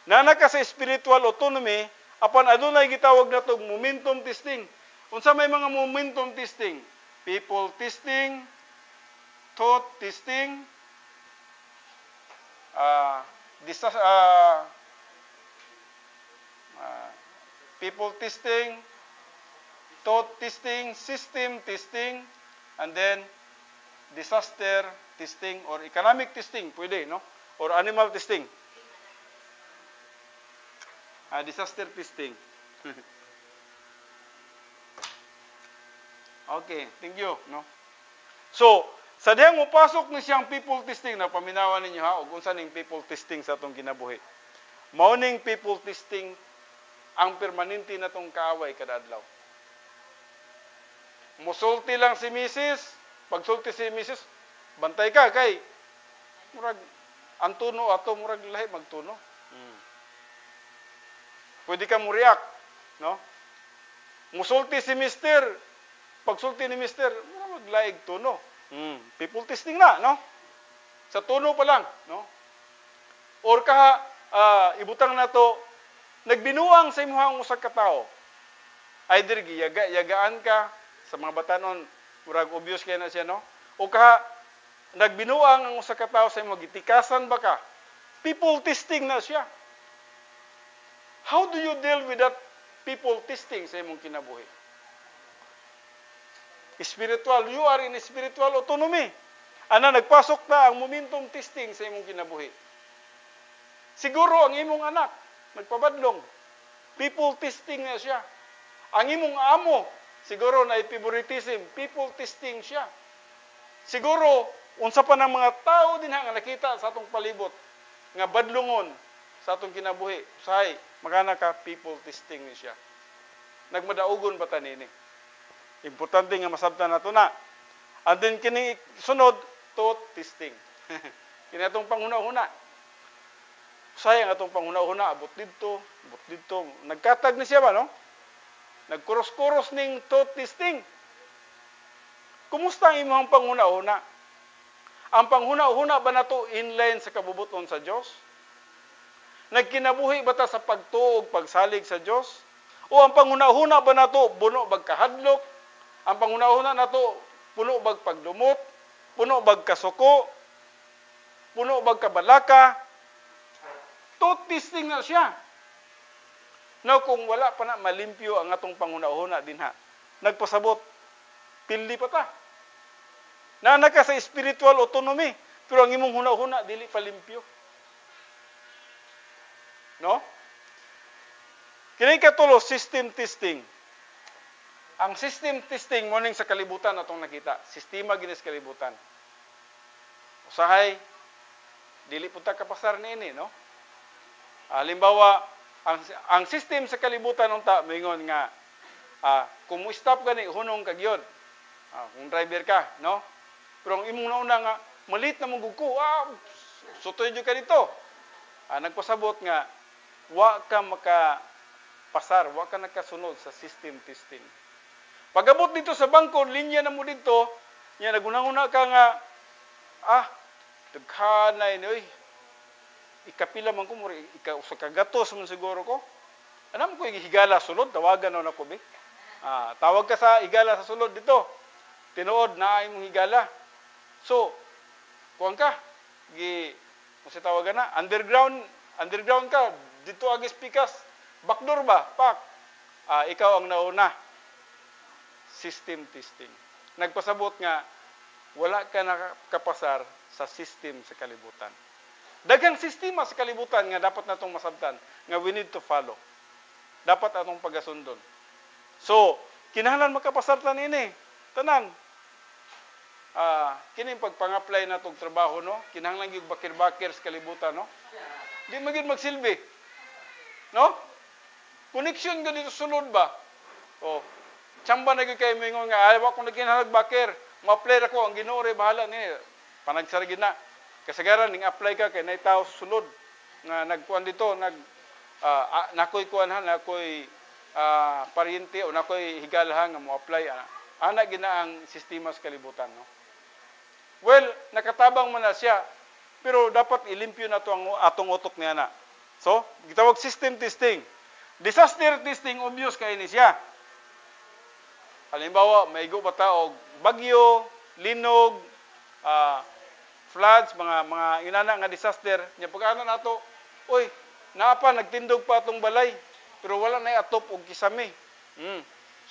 Nana ka sa spiritual autonomy, apan adunay gitawag na to momentum testing. Unsa may mga momentum testing? People testing, thought testing, people testing, thought testing, system testing, and then disaster testing or economic testing, pwede, no? Or animal testing. Disaster testing. Okay, thank you, no? So, sa dihang mupasok ni siyang people testing, na paminawan ninyo ha, ug unsa ning people testing sa atong kinabuhi. Mao ning people testing ang permanente na tong kaaway kada adlaw. Musulti lang si Mrs. Pagsulti si Mrs., bantay ka kay murag ang tuno ato murag lahi magtuno. Pwede ka mo react, no? Musulti si Mr. Pagsulti ni Mr., murag maglaig tuno. People testing na, no? Sa tuno pa lang, no? Or ibutang na to, nagbinuang sa imuhang usa ka tawo. Either yagaan ka sa mga batanon, murag obvious kay na siya, no? O nagbinuang ang usa ka tawo sa imo, gitikasan ba ka? People testing na siya. How do you deal with that people testing sa imong kinabuhi? Spiritual, you are in spiritual autonomy. Ana, nagpasok na ang momentum testing sa imong kinabuhi. Siguro ang imong anak, nagpabadlong. People testing na siya. Ang imong amo, siguro na favoritism, people testing siya. Siguro, unsa pa ng mga tao din nga nakita sa atong palibot, nga badlongon sa atong kinabuhi. Usahay, makana ka, people testing ni siya. Nagmadaugon ba ta nini? Importante nga masabtan nato na. And then kini sunod, thought testing. Kini atong panghuna-huna. Sayang atong panghuna-huna, abot dito. Nagkatag ni siya ba, no? Nagkuros-kuros ning thought testing. Kumusta ang imong panghuna-huna? Ang panghuna-huna ba nato inline sa kabubuton sa Dios? Nagkinabuhi ba ta sa pagtuog, pagsalig sa Dios? O ang panghuna-huna ba nato puno bag kahadlok? Ang panghuna-huna nato puno bag pagdumot, puno bag kasuko, puno bag kabalaka? Thought testing na siya. Now, kung wala pa na malimpyo ang atong panghuna-huna din ha, nagpasabot, pildi pa ta. Naana ka sa spiritual autonomy, pero ang imong huna-huna, dili pa limpyo. No? Kini katulo, system testing. Ang system testing, morning sa kalibutan atong nakita. Sistema ginis kalibutan. Usahay, dili punta kapasar niini, no? Halimbawa, ang system sa kalibutan unta moingon nga kung mo stop gani hunong kagyod. Kung driver ka, no? Pero ang imong nauna nga malit na mong gugko, sutoy jud ka dito. Nagpasabot nga wa ka makapasar, wa ka nakasunod sa system testing. Pagabot dito sa bangko, linya na mo dito, nya nagunahuna ka nga daghanay ni oy. Ikapila man ko mo sa kagatos man siguro ko. Anam ko higala sulod, tawagan na ko bi. Tawag ka sa higala sa sulod dito. Tinuod na imong higala. So, kuan ka, mo si tawagan na, underground ka, dito agis pikas, backdoor ba? Pak. Ikaw ang nauna. System testing. Nagpasabot nga, wala ka nakapasar sa system sa kalibutan. Daghang sistema sa kalibutan nga dapat natong masabtan, nga we need to follow. Dapat atong pagasundon. So, kinahanglan makapasar ta niini. Tanan. Kini pagpang-apply natong trabaho, no? Kinahanglan gyud bakir-bakir sa kalibutan, no? Di magid magsilbi. No? Connection gyud dito sulod ba? Tsamba na gyud kay mingon nga wa ko nagkinahanglan bakir, ma-apply ra ko ang Ginoo ray bahala ni. Panagsargid na. Kasagaran ning apply ka kay nay tawo sulod nga nagkuan dito, nakoy kuanhan, nakoy paryente o nakoy higalahan nga mo apply ana gina ang sistema sa kalibutan, no? Well, nakatabang man na siya, pero dapat ilimpyo na to ang atong utok niya na. So, gitawag system testing. Disaster testing, obvious kay ni siya. Halimbawa, maigo ba ta og bagyo, linog, floods, mga inana nga disaster, nya pag-ana nato, oy, naapa nagtindog pa atong balay, pero wala na atop og kisame.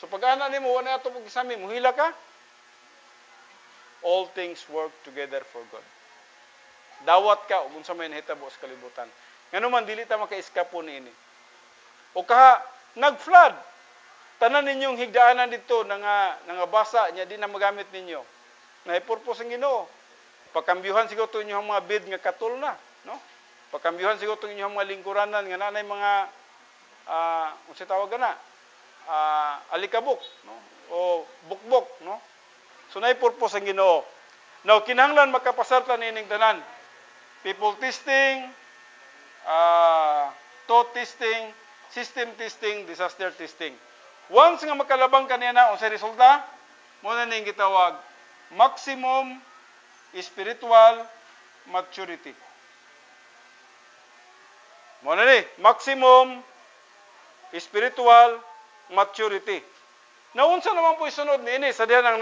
So pag-ana nimo wala na atop og kisame, muhila ka. All things work together for good. Dawat ka ug unsa may nahitabo sa kalibutan. Ngano man dili ta maka-eskapo niini. O kaha nag-flood, tanan ninyong higdaanan dito nga basa nya di na magamit ninyo. Naipurpose ang Ginoo. Pakambyuhan siguro to inyong mga bid nga katol na, no? Pakambyuhan siguro to inyong mga lingkuranan nga nanay mga unsa tawag na? Alikabok, no? O bukbok, no? So nay purpose ang Ginoo. Now kinahanglan makapasar ta nining tanan. People testing, thought testing, system testing, disaster testing. Once nga makalabang kanina unsay resulta, mo na ning gitawag maximum spiritual maturity. Mo na ni maximum spiritual maturity. Naunsa naman po isunod niini sa diha nang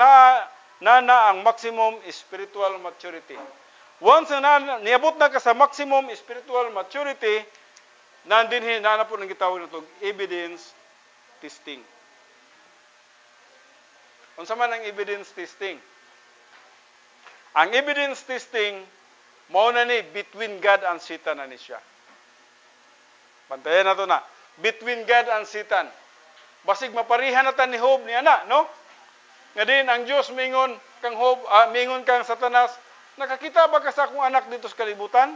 na ang maximum spiritual maturity. Once na niabot na ka sa maximum spiritual maturity, nandinhin na po ng gitawag na ito, evidence testing. Unsa man ang evidence testing? Ang evidence testing, mao na ni between God and Satan na ni siya. Bantayan na to na. Between God and Satan. Basig maparihan na ta ni Job ni ana, no? Nga din ang Dios mingon kang Job, mingon kang Satanas, nakakita ba ka sa akong anak dito sa kalibutan?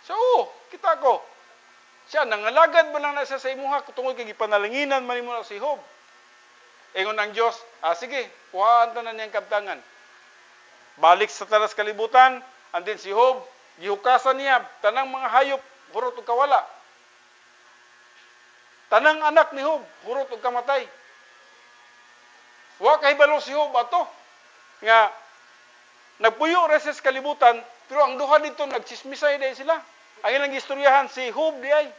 So, kita ko. Siya nangalagad ba lang na siya sa imuha tungod kay gipanalanginan man nimo si Job. Ingon ang Dios, sige, kuhaan ta na niyang kabtangan. Balik sa tanas kalibutan, and then si Job, gihukasan niya tanang mga hayop hurot ug kawala. Tanang anak ni Job hurot ug kamatay. Wa kay balo si Job ato nga nagpuyo ra sa kalibutan, pero ang duha dito nagchismisay day sila. Ang ilang istoryahan si Job di ay.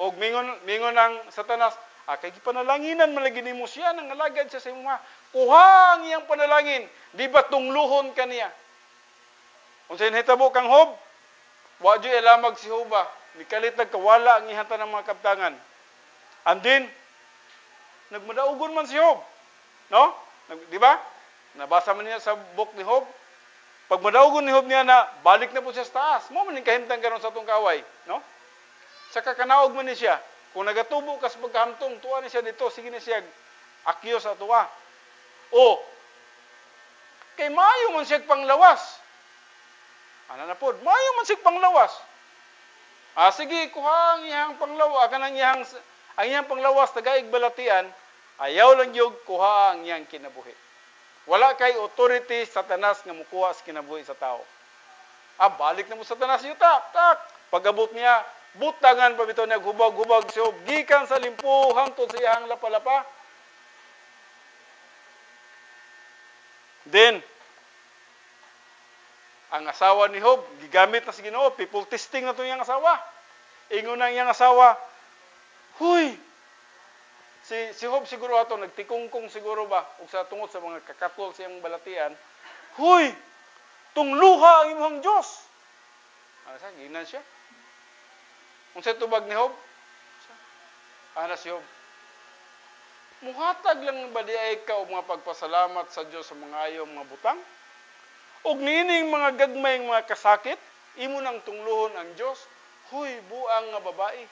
Og mingon ang Satanas, kay gipanalanginan man lagi nimo siya nang alagad siya sa imong mga. Kuha ang iyang panalangin, di ba tungluhon kaniya? Unsay nahitabo kang Job? Wa jud elamag si Job ba? Nikalit nagkawala ang iyang tanang mga kabtangan. And then nagmadaugon man si Job. No? Di ba? Nabasa man niya sa book ni Job. Pag madaugon ni Job niya na balik na po siya sa taas, mo man kahimtang karon sa atong kaway, no? Sa kakanaog man ni siya. Kung nagatubo ka sa pagkahamtong, tuwa ni siya dito, sige ni siya akyo sa tuwa. O kay maayo man siya panglawas. Ana na pod, maayo man siya panglawas. Sige, kuha ang iyang panglawas, kanang ang iyang panglawas tagaig balatian, ayaw lang yung kuha ang iyang kinabuhi. Wala kay authority Satanas nga mukuha sa kinabuhi sa tao. Balik na mo Satanas yuta. Tak. Pag-abot niya, butangan pa bitaw niya hubag-hubag siya, gikan sa limpo hangtod sa iyang lapalapa. Then, ang asawa ni Job, gigamit na sa Ginoo, people testing na ito yung asawa. Ingon na iyang asawa, huy, si Job siguro ato, nagtikungkong siguro ba, o sa tungod sa mga kakatol sa iyang balatian, huy, tungluha ang imong Diyos. Ano siya? Ginan siya. Kung sa tubag ni Job, ana si Job, muhatag lang ba di ay ka o mga pagpasalamat sa Diyos sa mga ayaw mga butang? Og nining mga gagmayng mga kasakit, imo nang tungluhon ang Diyos, huy, buang nga babae.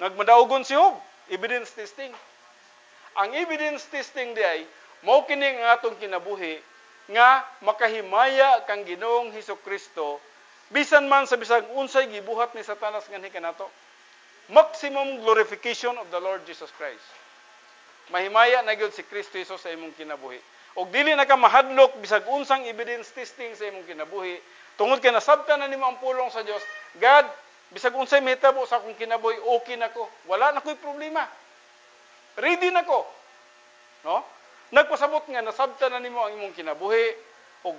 Nagmadaugon si Job, evidence testing. Ang evidence testing di ay, mao kini nga atong kinabuhi, nga makahimaya kang Ginoong Hesukristo, bisan man sa bisag unsay gibuhat ni Satanas nganhi kanato. Maximum glorification of the Lord Jesus Christ. Mahimaya na gyud si Kristo Jesus sa imong kinabuhi. Og dili na ka mahadlok bisag unsang evidence testing sa imong kinabuhi, tungod kay nasabtan na nimo ang pulong sa Dios. God, bisag unsay mahitabo sa akong kinabuhi, okay na ko. Wala na ko'y problema. Ready na ko. No? Nagpasabot nga nasabtan na nimo ang imong kinabuhi og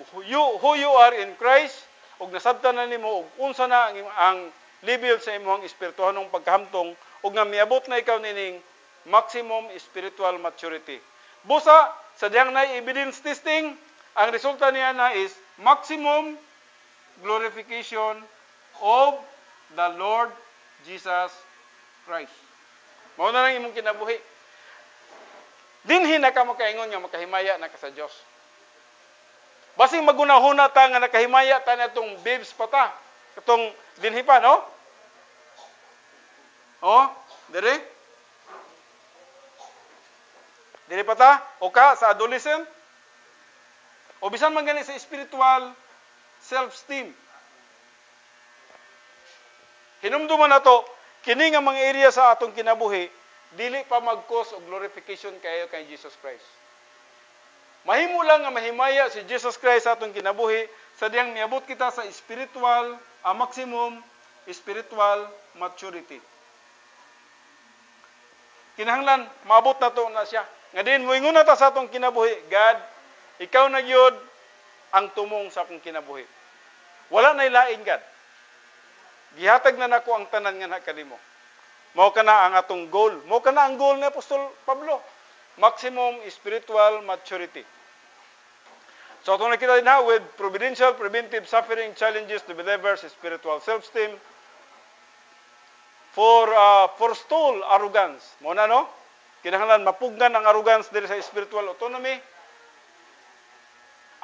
who you are in Christ, og nasabtan na nimo og unsa na ang level sa imong espirituhanong pagkahamtong ug nga miabot na ikaw nining maximum spiritual maturity. Busa sa diyang na evidence testing, ang resulta niya na is maximum glorification of the Lord Jesus Christ. Mao na lang imong kinabuhi. Dinhi na ka makaingon nga makahimaya na ka sa Dios. Basing magunahuna ta nga nakahimaya ta na itong babes pa ta. Itong dinhi pa, no? Dire? Dire pa ta? O ka sa adolescent? O bisan man gani sa spiritual self-esteem. Hinumduman na to, kini nga mga area sa atong kinabuhi, dili pa mag-cause og glorification kayo kay Jesus Christ. Mahimo lang nga mahimaya si Jesus Christ sa atong kinabuhi sa diyang miabot kita sa spiritual, maximum spiritual maturity. Kinahanglan maabot na to na siya. Nga din moingon na ta sa atong kinabuhi, God, ikaw na gyud ang tumong sa akong kinabuhi. Wala na ilain, God. Gihatag na nako ang tanan nga kanimo. Mao kana ang atong goal. Mao kana ang goal ni Apostol Pablo. maximum spiritual maturity. So itong nakita din with providential preventive suffering challenges to believers' spiritual self-esteem for forestall arrogance. Muna no? Kinahanglan mapugnan ang arrogance diri sa spiritual autonomy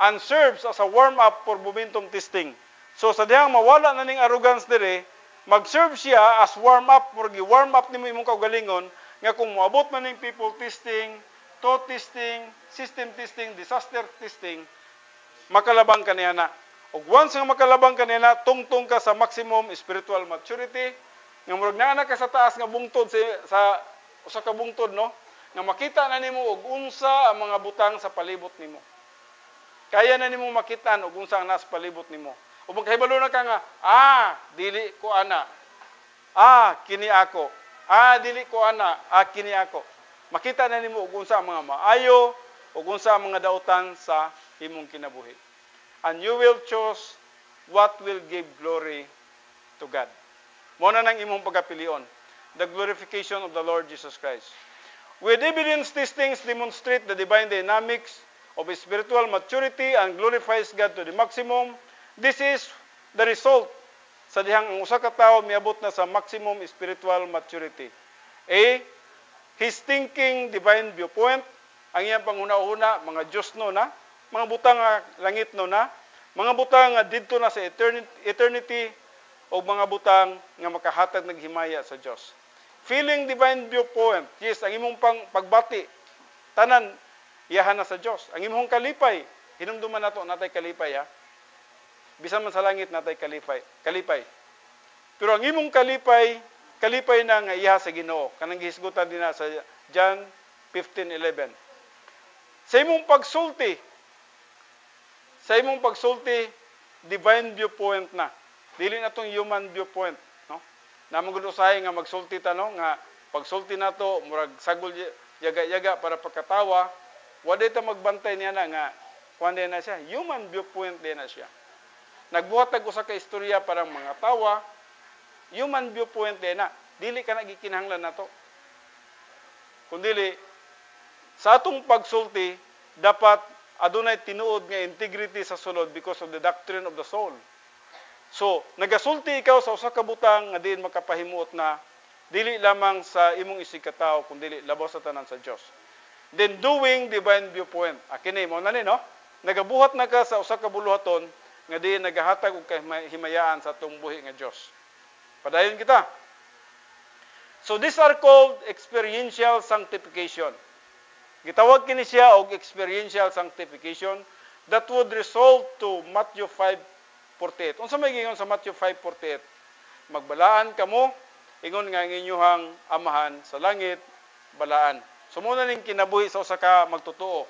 and serves as a warm-up for momentum testing. So sa dihang mawala na ning arrogance diri, mag-serve siya as warm-up, warm up nimo imong kaugalingon nga kung moabot man ning people testing, thought testing, system testing, disaster testing, makalabang ka niya na. Og once nga makalabang ka niya na, tungtong ka sa maximum spiritual maturity, nga murag naa ka sa taas nga bungtod sa usa ka bungtod no, nga makita na nimo og unsa ang mga butang sa palibot nimo. Kaya na nimo makitaan og unsa ang nasa palibot nimo. O magkahibalo na ka nga, dili ko ana. Kini ako. Dili ko ana. Kini ako. Makita na nimo og unsa ang mga maayo, ug unsa ang mga dautan sa imong kinabuhi. And you will choose what will give glory to God. Mo na nang imong pagkapilion, the glorification of the Lord Jesus Christ. With evidence, these things demonstrate the divine dynamics of spiritual maturity and glorifies God to the maximum. This is the result sa dihang ang usa ka tawo miabot na sa maximum spiritual maturity. A, his thinking divine viewpoint, ang iyang panghuna-huna, mga Diyos no na, mga butang nga langit no na, mga butang nga didto na sa eternity, o mga butang nga makahatag naghimaya sa Diyos. Feeling divine viewpoint, yes, ang imong pagbati, tanan, iyahan na sa Diyos. Ang imong kalipay, hinumduman nato natay kalipay ha. Bisan man sa langit natay kalipay. Pero ang imong kalipay na nga iha sa Ginoo. Kanang gihisgutan din na sa John 15:11. Sa imong pagsulti, divine viewpoint na. Dili na tong human viewpoint, no? Namang gud usahay nga magsulti ta no nga pagsulti nato murag sagol yaga-yaga para pagkatawa, wa day ta magbantay niya na nga kuan din na siya, human viewpoint din na siya. Nagbuhat tag usa ka istorya parang mga tawa, human viewpoint din na. Dili ka na gikinahanglan nato. Kundili sa atong pagsulti dapat adunay tinuod nga integrity sa sulod because of the doctrine of the soul. So, nagasulti ikaw sa usa ka butang nga diin makapahimuot na dili lamang sa imong isigkatawo kundi labaw sa tanan sa Dios. Then doing divine viewpoint. Kini mo na ni no? Nagabuhat na ka sa usa ka buluhaton nga diin nagahatag og kahimayaan sa atong buhi nga Dios. Padayon kita. So these are called experiential sanctification. Gitawag kini siya og experiential sanctification that would result to Matthew 5:48. Unsa may gingon sa Matthew 5:48? Magbalaan kamo, ingon nga ang inyong amahan sa langit, balaan. So muna ning kinabuhi sa usa ka magtotoo.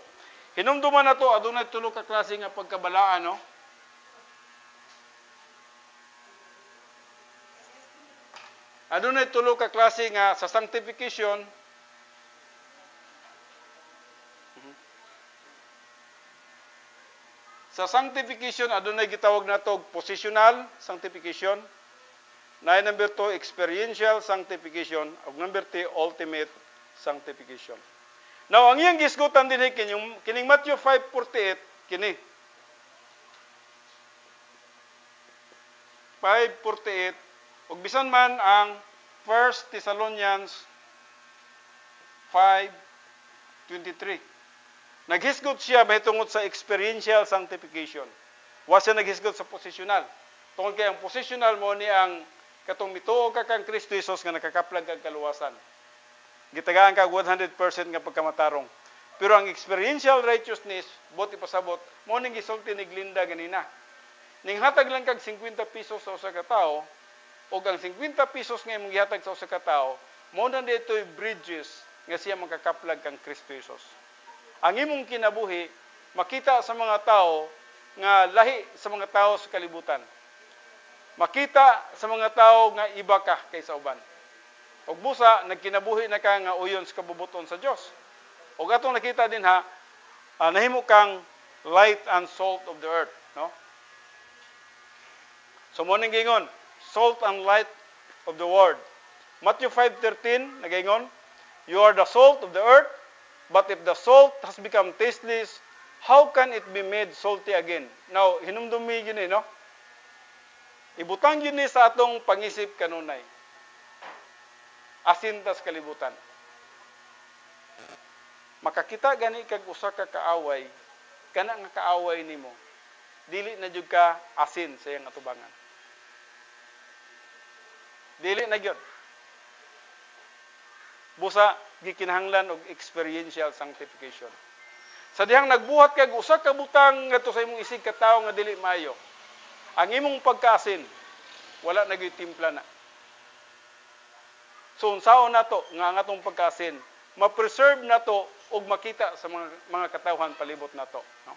Hinumduman nato adunay tulo ka klase nga pagkabalaan, no? Adunay tulo ka klase nga sa sanctification. Sa sanctification, adunay gitawag nato positional sanctification. Na number 2, experiential sanctification. Ug number 3, ultimate sanctification. Now, ang iyang gisgutan din kining Matthew 5:48, kini. 5:48, ug bisan man ang 1 Thessalonians 5:23. Naghisgot siya mahitungod sa experiential sanctification. Wa siya naghisgot sa positional. Tungod kay ang positional mo ni ang katong mituo ka kang Kristo Jesus nga nakakaplag kag kaluwasan. Gitagaan ka 100% nga pagkamatarong. Pero ang experiential righteousness, bot ipasabot, mo ning gisulti ni Glinda ganina. Ning hatag lang kag 50 pesos sa usa ka tawo, o ang 50 pesos nga imong gihatag sa usa ka tawo, mo na ditoy bridges nga siya makakaplag kang Kristo Jesus. Ang imong kinabuhi, makita sa mga tao nga lahi sa mga tao sa kalibutan. Makita sa mga tao nga iba ka kaysa uban. Og busa, nagkinabuhi na ka nga uyon sa kabubuton sa Dios. Og atong nakita din nahimo kang light and salt of the earth, no? So mo ning gingon, salt and light of the world. Matthew 5:13 nagingon, you are the salt of the earth, But if the salt has become tasteless, how can it be made salty again? Now, hinumdumi yun no? Ibutang yun sa atong pangisip kanunay. Asin tas kalibutan. Makakita gani kag usa ka kaaway, kana nga kaaway nimo, dili na jud ka asin sa iyang atubangan. Dili na gyud. Busa gikinahanglan og experiential sanctification. Sa dihang nagbuhat kag usa ka butang ngadto sa imong isig ka tawo nga dili maayo, ang imong pagkaasin wala na gyud timpla na. So unsaon nato nga ang atong pagkaasin ma-preserve nato ug makita sa mga katawhan palibot nato, no?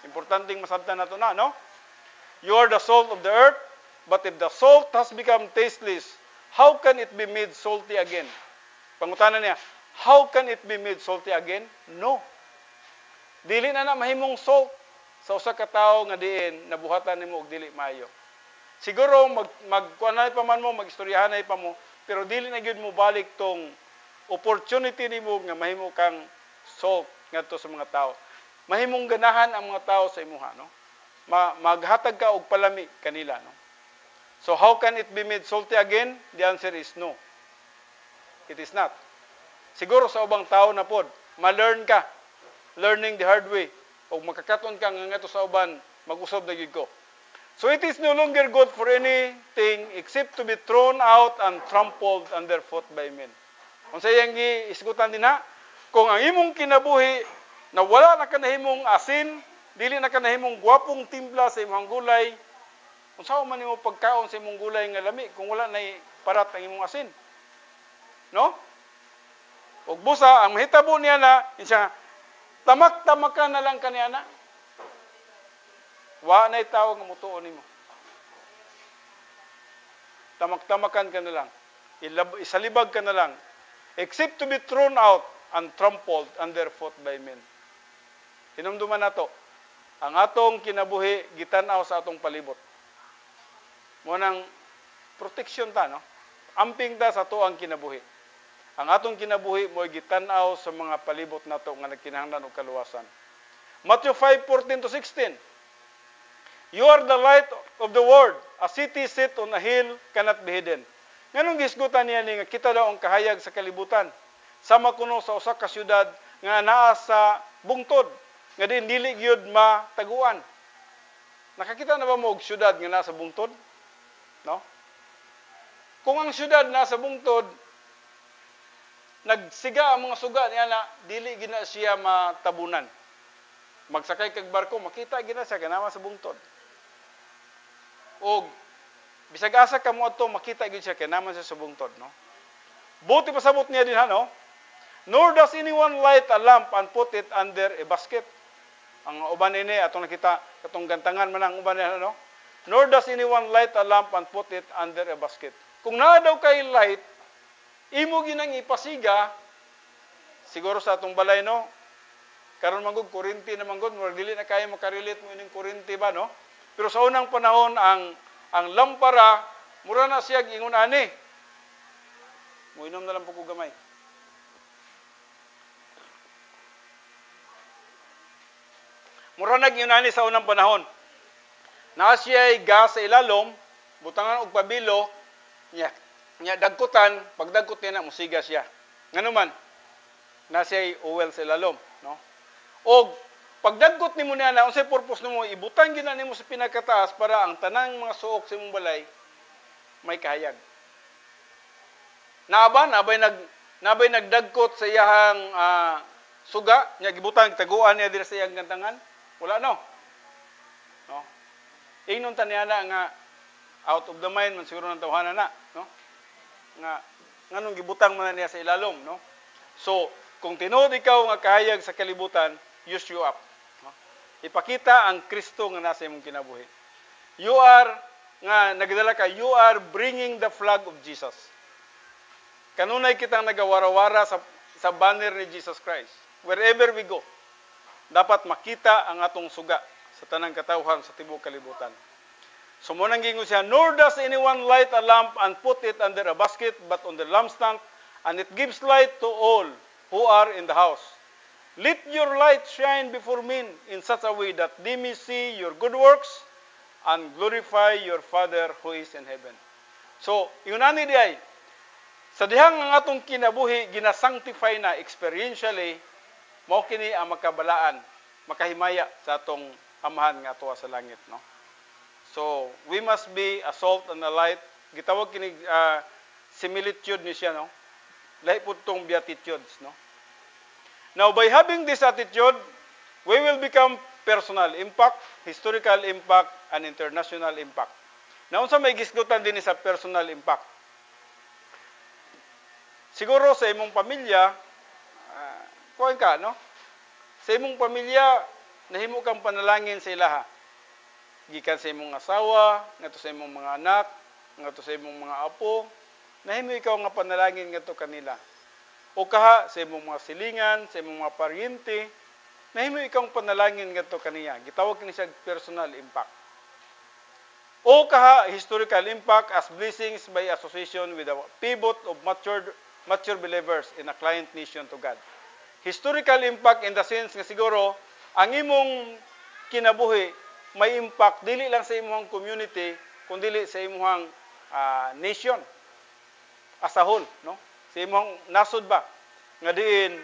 Importanteng masabtan nato na, no? You are the salt of the earth, but if the salt has become tasteless, how can it be made salty again? Pangutanan niya, how can it be made salty again? No. Dili na mahimong salt sa usa ka tawo nga diin nabuhatan nimo og dili maayo. Siguro magkuanay pa man mo, magistoryahanay pa mo, pero dili na gyud mo balik tong opportunity nimo nga mahimo kang salt ngadto sa mga tawo. Mahimong ganahan ang mga tawo sa imuha, no? Maghatag ka og palami kanila, no? So how can it be made salty again? The answer is no. It is not. Siguro sa ubang tao na pod, ma-learn ka. Learning the hard way. O makakaton ka nga to sa uban, mag-usab na gyud ko. So it is no longer good for anything except to be thrown out and trampled underfoot by men. Kung sa iyang isgutan din ha, kung ang imong kinabuhi na wala na kanahimong asin, dili na kanahimong gwapong timpla sa imong gulay, kung saan man imo pagkaon sa imong gulay nga lami, kung wala na parat ang imong asin. No? Ug busa, ang mahitabo niya na, insya, tamak-tamakan na lang kaniya na. Wa na'y tao nga mutuon nimo. Tamak-tamakan ka na lang. Isalibag ka na lang. Except to be thrown out and trampled underfoot by men. Hinumduman nato, ang atong kinabuhi, gitanaw sa atong palibot. Munang protection ta, no? Amping ta sa to ang kinabuhi. Ang atong kinabuhi mo gitanaw sa mga palibot nato nga nagkinahanglan og kaluwasan. Matthew 5:14-16. You are the light of the world. A city set on a hill cannot be hidden. Nganong gisgutan niya ni nga kita daw ang kahayag sa kalibutan. Sama kuno sa usa ka syudad nga naa sa bungtod nga dili gyud mataguan. Nakakita na ba mo og syudad nga naa sa bungtod? No? Kung ang syudad nasa bungtod, nagsiga ang mga suga niya na dili gina siya matabunan. Magsakay kag barko, makita gina siya kanama sa bungtod. Og bisag asa ka mo adto makita gyud siya kanama siya sa bungtod, no? Buti pasabot niya din no? Nor does anyone light a lamp and put it under a basket. Ang uban ini atong nakita katong gantangan man ang uban no? Nor does anyone light a lamp and put it under a basket. Kung naa daw kay light, imo ginang ipasiga, siguro sa atong balay, no? Karon manggod kuryente na manggod, murag dili na kaya makarelate mo ining kuryente ba, no? Pero sa unang panahon, ang lampara, mura na siya ingon ani. Muinom na lang po ko gamay. Mura na ingon ani sa unang panahon. Naa siya ay gas sa ilalom, butangan og pabilo, nya dagkutan, pag dagkot niya na, musiga siya. Nganuman, na siya ay oil sa ilalom, no? O, pag dagkot ni mo niya na, unsay purpose mo, ibutang gina nimo sa pinakataas para ang tanang mga suok sa imong balay, may kahayag. Nabay nagdagkot sa iyahang suga, nya gibutang, taguan niya dira sa iyang gantangan? Wala, no? No? Ingnon taniya na nga, out of the mind, man siguro ng tawhanan na, no? Nganong gibutang man niya sa ilalom, no? So, kung tinuod ikaw nga kahayag sa kalibutan, use you up. No? Ipakita ang Kristo nga nasa imong kinabuhi. You are, nga nagdala ka, you are bringing the flag of Jesus. Kanunay kitang nagawara-wara sa banner ni Jesus Christ. Wherever we go, dapat makita ang atong suga sa tanang katawhan sa tibuok kalibutan. So munang gingon siya, nor does anyone light a lamp and put it under a basket, but on the lampstand, and it gives light to all who are in the house. Let your light shine before men in such a way that they may see your good works and glorify your Father who is in heaven. So, yun ani di ay, sa dihang ang atong kinabuhi, ginasanctify na experientially, mao kini ang makabalaan, makahimaya sa atong amahan nga atuwa sa langit, no? So, we must be a salt and a light. Gitawag kini similitude ni siya, no? Lahi po itong beatitudes, no? Now, by having this attitude, we will become personal impact, historical impact, and international impact. Now, unsa may gisgutan din sa personal impact? Siguro sa imong pamilya, kuwan ka, no? Sa imong pamilya, nahimo kang panalangin sa ilaha. Gikan sa imong asawa, ngadto sa imong mga anak, ngadto sa imong mga apo, nahimo ikaw nga panalangin ngadto kanila. O kaha sa imong mga silingan, sa imong mga paryente, nahimo ikaw panalangin ngadto kaniya. Gitawag kini siya personal impact. O kaha historical impact as blessings by association with a pivot of mature believers in a client nation to God. Historical impact in the sense nga siguro ang imong kinabuhi may impact dili lang sa imong community kundi sa imong nation as a whole, no? Sa imong nasod ba nga diin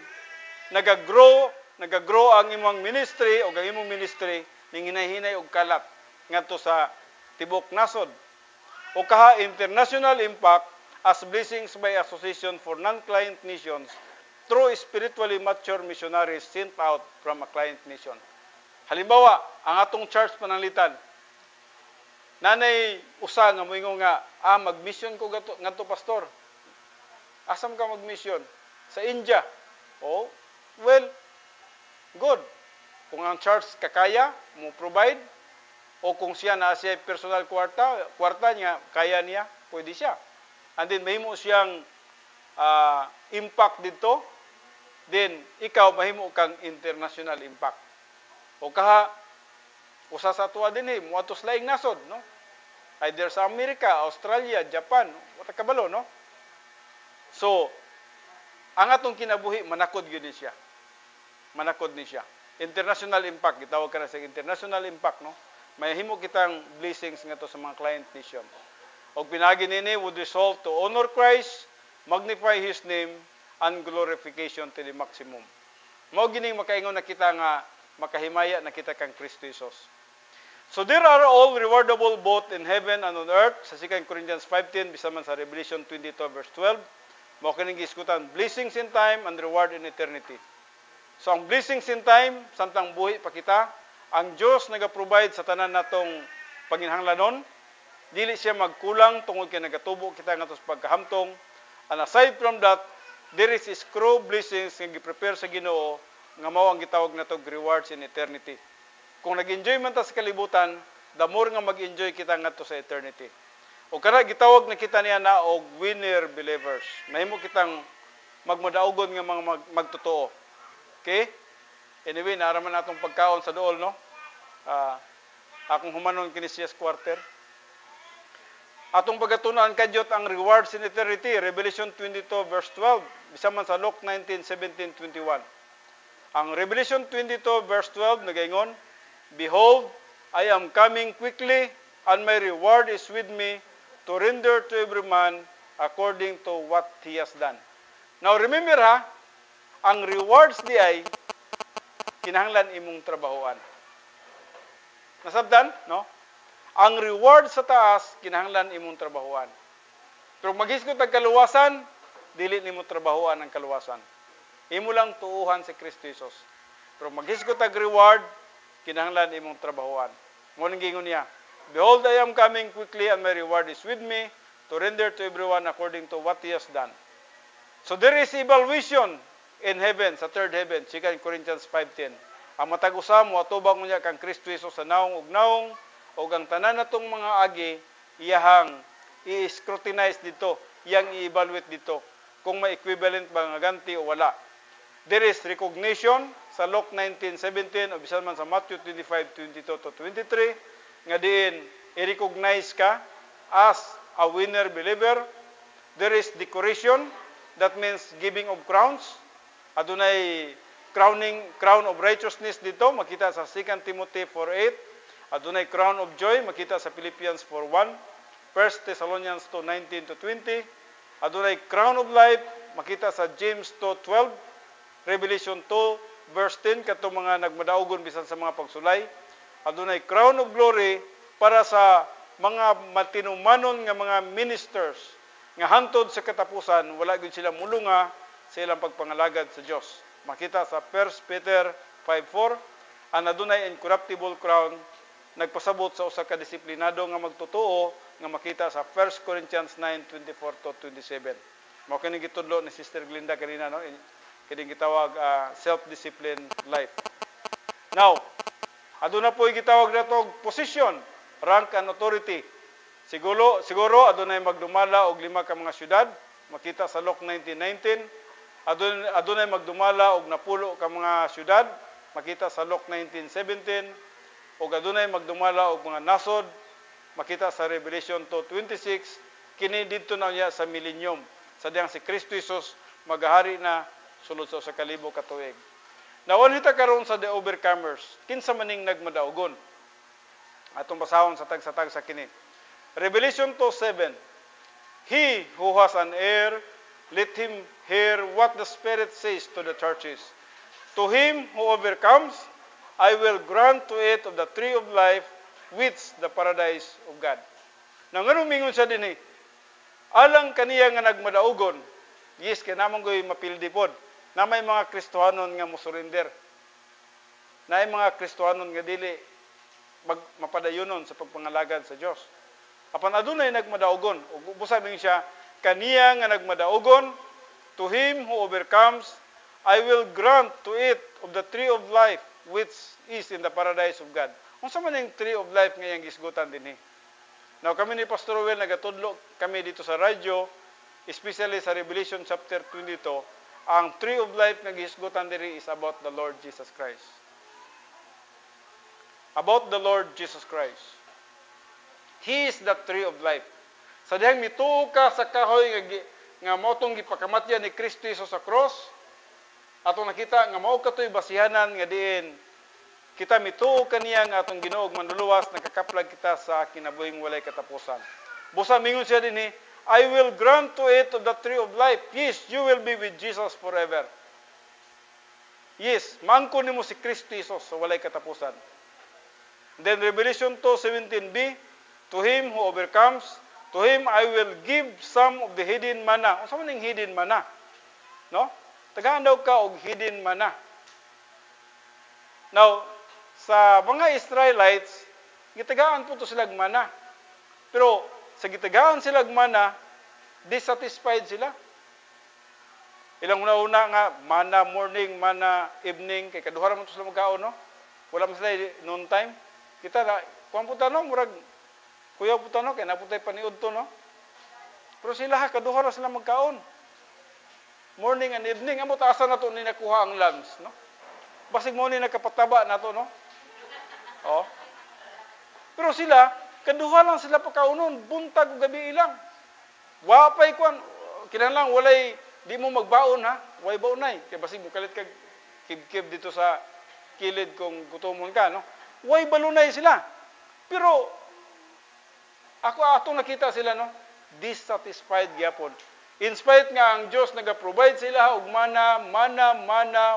nagagrow ang imong ministry o ang imong ministry ning hinay-hinay og kalat ngadto sa tibok nasod. O kaha international impact as blessings by association for non-client nations through spiritually mature missionaries sent out from a client nation. Halimbawa, ang atong church pananglitan, nanay usa nga moingon nga, mag-mission ko ngadto pastor. Asam ka mag-mission? Sa India. Oh, well, good. Kung ang church kakaya, mo provide, o kung siya na siya personal kwarta niya, kaya niya, pwede siya. And then, mahimo siyang impact dito, then, ikaw, mahimo kang international impact. O kaha, usa sa tuwa din muatos laing nasod, no? Either sa Amerika, Australia, Japan, wala kabalo, no? So, ang atong kinabuhi, manakod yun siya. Manakod ni siya. International impact, gitawag ka na sa international impact, no? May himo kitang blessings nga to sa mga client nation. O pinagi nini would result to honor Christ, magnify His name, and glorification to the maximum. Mao gining makaingon na kita nga makahimaya na kita kang Kristo Jesus. So there are all rewardable both in heaven and on earth. Sa 2 Corinthians 5:10 bisa man sa Revelation 22 verse 12. Mao kining giskutan blessings in time and reward in eternity. So ang blessings in time samtang buhi pa kita, ang Dios naga-provide sa tanan natong panginhanglanon. Dili siya magkulang tungod kay nagatubo kita ngadto sa pagkahamtong. And aside from that, there is screw blessings nga gi-prepare sa Ginoo nga mao ang gitawag natong rewards in eternity. Kung nag-enjoy man ta sa kalibutan, the more nga mag-enjoy kita ngadto sa eternity. O kana gitawag na kita niya na og winner believers. Mahimo kitang magmadaugon nga mga magtotoo. Okay? Anyway, naaraman natong pagkaon sa dool, no? Akong humanon kini siyas quarter. Atong pagatunan kadyot ang rewards in eternity, Revelation 22 verse 12, bisa man sa Luke 19:17-21. Ang Revelation 22 verse 12 nagaingon, "Behold, I am coming quickly, and my reward is with me to render to every man according to what he has done." Now remember ang rewards di ay kinahanglan imong trabahoan. Nasabdan, no? Ang reward sa taas kinahanglan imong trabahoan. Pero maghisgot ang kaluwasan, dili nimo trabahoan ang kaluwasan. Imo lang tuuhan si Kristo Jesus. Pero maghisgot ang reward, kinahanglan imong trabahoan. Mo ning gingon niya, "Behold, I am coming quickly, and my reward is with me to render to everyone according to what he has done." So there is evaluation in heaven, sa third heaven, 2 Corinthians 5:10. Ang matag usa mo atubang niya kang Kristo Jesus sa naong ug naong, o ang tanan natong mga agi, iyahang i-scrutinize dito, iyang i-evaluate dito, kung may equivalent ba nga ganti o wala. There is recognition sa Luke 19:17 o bisan man sa Matthew 25:22-23, nga diin i-recognize ka as a winner believer. There is decoration, that means giving of crowns. Adunay crown of righteousness dito, makita sa 2 Timothy 4:8. Adunay crown of joy, makita sa Philippians 4:1. 1 Thessalonians 2:19-20. Adunay crown of life, makita sa James 2:12. Revelation 2 verse 10 katong mga nagmadaugon bisan sa mga pagsulay. Adunay crown of glory para sa mga matinumanon nga mga ministers nga hangtod sa katapusan wala gyud sila mulunga sa ilang pagpangalagad sa Dios. Makita sa 1 Peter 5:4, ang adunay incorruptible crown nagpasabot sa usa ka disiplinado nga magtotoo nga makita sa 1 Corinthians 9:24-27. Mao kini gitudlo ni Sister Glinda kanina, no? Kini gitawag self-discipline life. Now, aduna po gitawag nato position, rank and authority. Siguro adunay magdumala og 5 ka mga syudad, makita sa Luke 19:19. Adunay magdumala og 10 ka mga syudad, makita sa Luke 19:17. O adunay magdumala og mga nasod, makita sa Revelation 2:26. Kini didto na niya sa millennium, sa diyang si Kristo Jesus magahari na sulod sa 1,000 ka tuig. Nawon hita karon sa the overcomers, kinsa maning nagmadaugon. Atong basahon sa tag sa kini. Revelation 2:7. He who has an ear, let him hear what the Spirit says to the churches. To him who overcomes, I will grant to it of the tree of life, which the paradise of God. Nang anong mingon siya dinhi? Alang kaniya nga nagmadaugon, yes, kaya naman ko'y mapildi pod. Na may mga Kristohanon nga musurrender. Na may mga Kristohanon nga dili mapadayunon sa pagpangalagad sa Dios. Apan adunay nagmadaugon, ug busabing siya, kaniya nga nagmadaugon, to him who overcomes, I will grant to it of the tree of life, which is in the paradise of God. Unsa man ang tree of life nga iyang gisgutan dinhi? Now kami ni Pastor Will nagatudlo kami dito sa radyo, especially sa Revelation chapter 22, ang tree of life nga gisgutan diri is about the Lord Jesus Christ. About the Lord Jesus Christ. He is the tree of life. Sa dihang mituo ka sa kahoy nga motong gipakamatyan ni Kristo Jesus sa cross, atong nakita nga mao katoy basihanan nga diin kita mituo kaniya nga atong Ginoo ug manluluwas nakakaplag kita sa kinabuhing walay katapusan. Busa mingon siya dinhi, I will grant to it of the tree of life. Yes, you will be with Jesus forever. Yes, maangkon nimo si Kristo Jesus sa walay katapusan. Then Revelation 2:17b, to him who overcomes, to him I will give some of the hidden manna. Unsa man ning hidden manna? No? Tagaan daw ka og hidden manna. Now, sa mga Israelites, gitagaan po to silag manna. Pero sa gitagaan silag manna, dissatisfied sila. Ilang una-una nga, manna morning, manna evening, kay kaduha man to sila magkaon, no? Wala man sila noon time. Kita na, kuwan po tanong, murag, kuya po tanong, kaya naputay paniud to, no? Pero sila, kaduha na sila magkaon. Morning and evening, amo taasa na to ni nakuha ang lungs, no? Basig mo ni nakapataba na to, no? Oh. Pero sila, kaduha lang sila pagkaunon, buntag o gabi ilang. Wapay kuan, kinahanglan walay di mo magbaon ha, way baonay. Kaya basig mo kalit kag kib-kib dito sa kilid kung gutomon ka, no? Way balunay sila. Pero ako atong nakita sila, no? Dissatisfied gyapon. In spite nga ang Dios naga-provide sila og mana,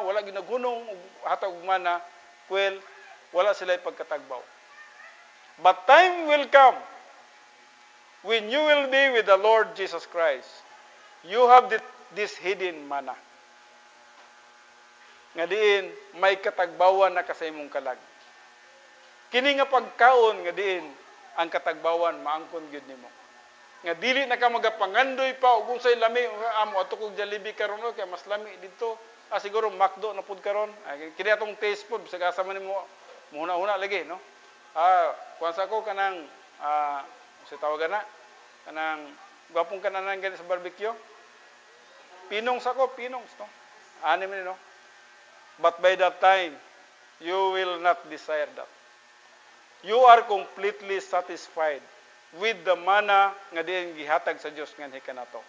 wala ginagunong og hatag og mana, well, wala sila pagkatagbaw. But time will come when you will be with the Lord Jesus Christ. You have this hidden manna. Nga diin may katagbawan na sa imong kalag. Kini nga pagkaon nga diin ang katagbawan maangkon gyud nimo. Nga dili na ka magapangandoy pa ug unsay lami amo ato kog Jollibee karon kay mas lami dito. Siguro McDo na pud karon. Kini atong taste food sa gasa man nimo muna lagi, no? Kuansa ko kanang sa tawagan na kanang gwapong kananan gani sa barbecue. Pinongs ako, pinongs, no? Ani man, no? But by that time, you will not desire that. You are completely satisfied with the manna nga diin gihatag sa Dios nganhi kanato.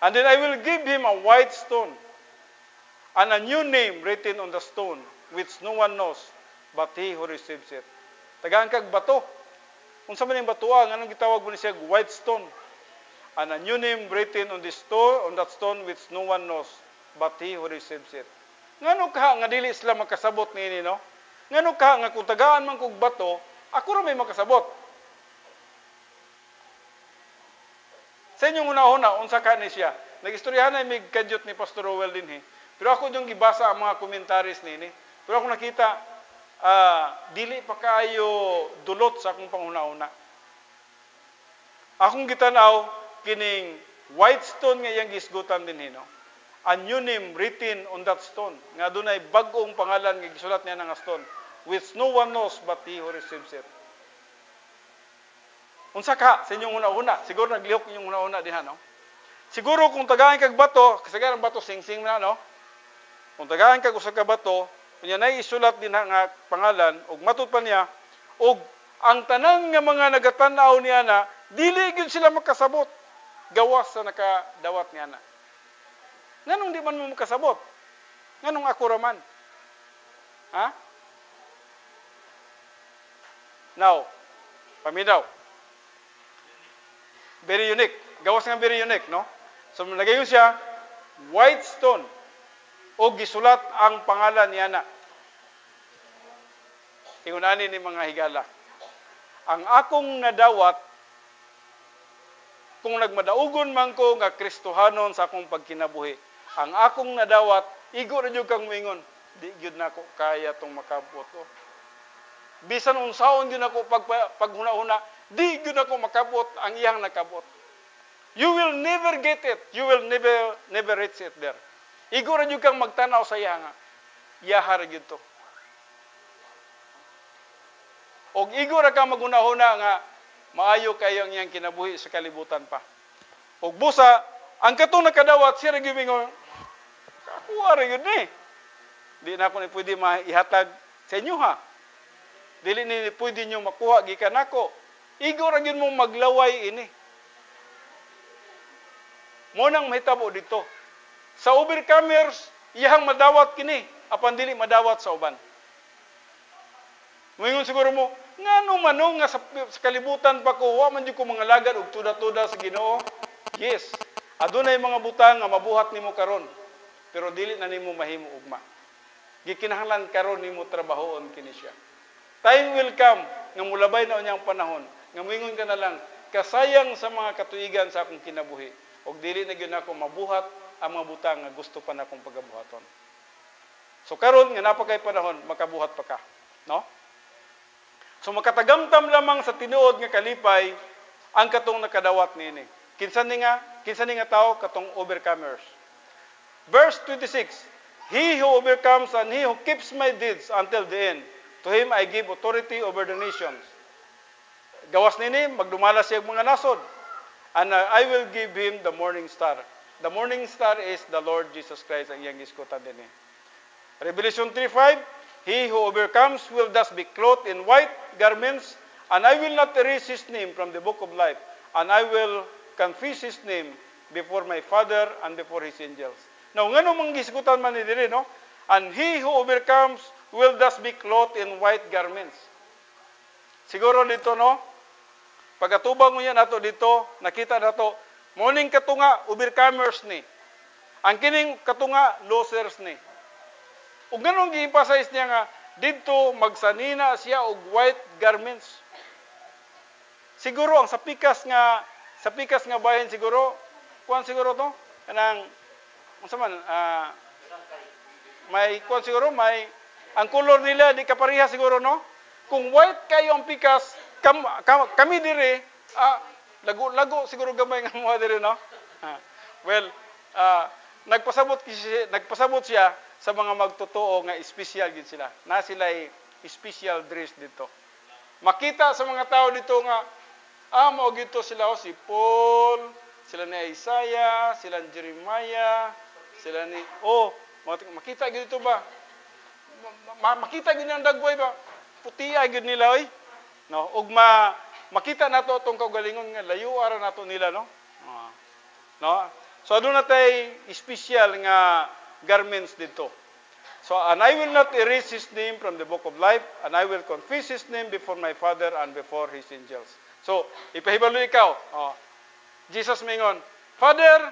And then I will give him a white stone. and a new name written on the stone, which no one knows, but he who receives it. Tagaan kag bato. Unsa man yung batuan, anong gitawag mo ni siya? White stone. And a new name written on the stone, on that stone, which no one knows, but he who receives it. Ngano ka nga dili sila makasabot niini, no? Ngano ka nga kung tagaan man kog bato, ako ra may makasabot. Sa inyong una-una, unsa ka ni siya? Nagistoryahan na mig kadyot ni Pastor Rowell din, pero ako yung gibasa ang mga komentaris nini. Pero ako nakita, dili pa kayo dulot sa akong panguna-una. Akong gitanaw, kining white stone nga iyang gisgutan din, no? A new name written on that stone. Nga dunay bag-ong pangalan nga gisulat niya nga stone, which no one knows but he who receives it. Unsa ka sa inyong una-una? Siguro naglihok inyong una-una diha, no? Siguro kung tagaan kag bato, kasagaran bato sing-sing na, no? Kung tagaan kag usa ka bato, kunya nay isulat din nga pangalan ug matud pa niya, ug ang tanan nga mga nagatan-aw niya na dili gyud sila makasabot gawas sa nakadawat niya na. Nganong di man mo makasabot? Nganong ako raman? Ha? Now, paminaw. Very unique. Gawas nga very unique, no? So, nagayon siya, white stone, o gisulat ang pangalan niya na. Ingunani ni mga higala. Ang akong nadawat, kung nagmadaugon man ko nga Kristohanon sa akong pagkinabuhi, ang akong nadawat, igo na jud kang moingon, di gyud nako kaya tong makabot. Bisan unsaon gyud nako paghuna-huna, di gyud nako makabot ang iyang nakabot. You will never get it. You will never reach it there. Igo ra jud kang magtanaw sa iya nga. Yahar gyud to. Og igo ra ka maghuna-huna nga maayo kayo ang iyang kinabuhi sa kalibutan pa. Og busa, ang katong nakadawat siya ra gyud mingon, kakuha ra gyud ni. Di na ako ni pwede maihatag sa inyo, ha. Dili ni pwede nyo makuha gikan nako. Igo ra gyud mo maglaway ini. Mo nang mahitabo dito. Sa overcomers, iyang madawat kini, apan dili madawat sa uban. Moingon siguro mo, ngano manong nga sa kalibutan pa ko, wa man jud ko mga lagad og tuda-tuda sa Ginoo. Yes, adunay mga butang nga mabuhat nimo karon, pero dili na nimo mahimo ugma. Gikinahanglan karon nimo trabahoon kini siya. Time will come nga mulabay na unyang panahon, nga moingon ka na lang, kasayang sa mga katuigan sa akong kinabuhi. Og dili na gyud nako mabuhat ang mga butang nga gusto pa na akong pagabuhaton. So karon nga napakay panahon makabuhat pa ka, no? So makatagamtam lamang sa tinuod nga kalipay ang katong nakadawat niini. Kinsa ni nga tao katong overcomers. Verse 26. He who overcomes and he who keeps my deeds until the end, to him I give authority over the nations. Gawas nini magdumala siya mga nasod. And I will give him the morning star. The morning star is the Lord Jesus Christ ang iyang giskutan din. Revelation 3:5, he who overcomes will thus be clothed in white garments, and I will not erase his name from the book of life, and I will confess his name before my Father and before his angels. Now, ngano mang giskutan man ni diri, no? And he who overcomes will thus be clothed in white garments. Siguro dito, no? Pagkatubang mo yan nato dito, nakita nato, morning katunga, overcomers ni. Ang kining katunga, losers ni. Ug ganun gi-emphasize niya nga, dito magsanina siya og white garments. Siguro ang sa pikas nga bahin siguro, kuan siguro to, kanang unsa man may kuan siguro may ang color nila di kapareha siguro, no? Kung white kayo ang pikas, kami dire, lago siguro gamay nga mga dire, no? Well, nagpasabot siya sa mga magtotoo nga special gid sila. Na sila special dress dito. Makita sa mga tao dito nga, mao gito sila si Paul, sila ni Isaiah, sila ni Jeremiah, sila ni makita gid dito ba? Makita gid ang dagway ba? Puti gid nila oy. No, ug makita nato tong kaugalingon nga layo ara nato nila, no? No. So aduna tay special nga garments dito. So, and I will not erase his name from the book of life, and I will confess his name before my Father and before his angels. So, ipahibalo ikaw. Jesus mingon, Father,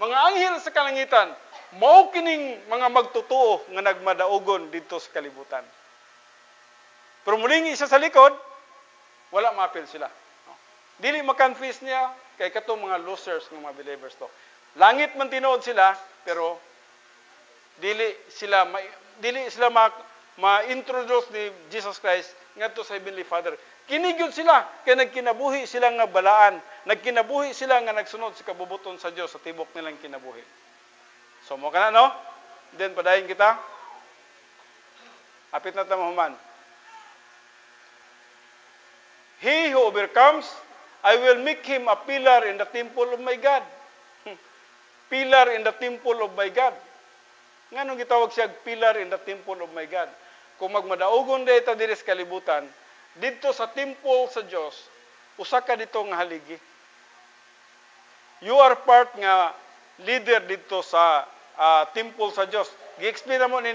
mga anghel sa kalangitan, mao kining mga magtutuo nga nagmadaugon dito sa kalibutan. Pero muling isa sa likod, wala maapil sila. Dili makonfess niya kay katong mga losers ng mga believers to. Langit man tinuod sila, pero dili sila ma-introduce ni Jesus Christ ngadto sa Heavenly Father. Kinigyod sila kay nagkinabuhi sila nga balaan, nagkinabuhi sila nga nagsunod sa kabubuton sa Dios sa tibok nilang kinabuhi. So mo kana no? Then padayon kita. Apit na ta mahuman. He who overcomes, I will make him a pillar in the temple of my God. Pillar in the temple of my God. Nganong gitawag siya pillar in the temple of my God? Kung magmadaugon dito diri sa kalibutan, dito sa temple sa Dios, usa ka dito nga haligi. You are part nga leader dito sa temple sa Dios. Gi-explain mo ni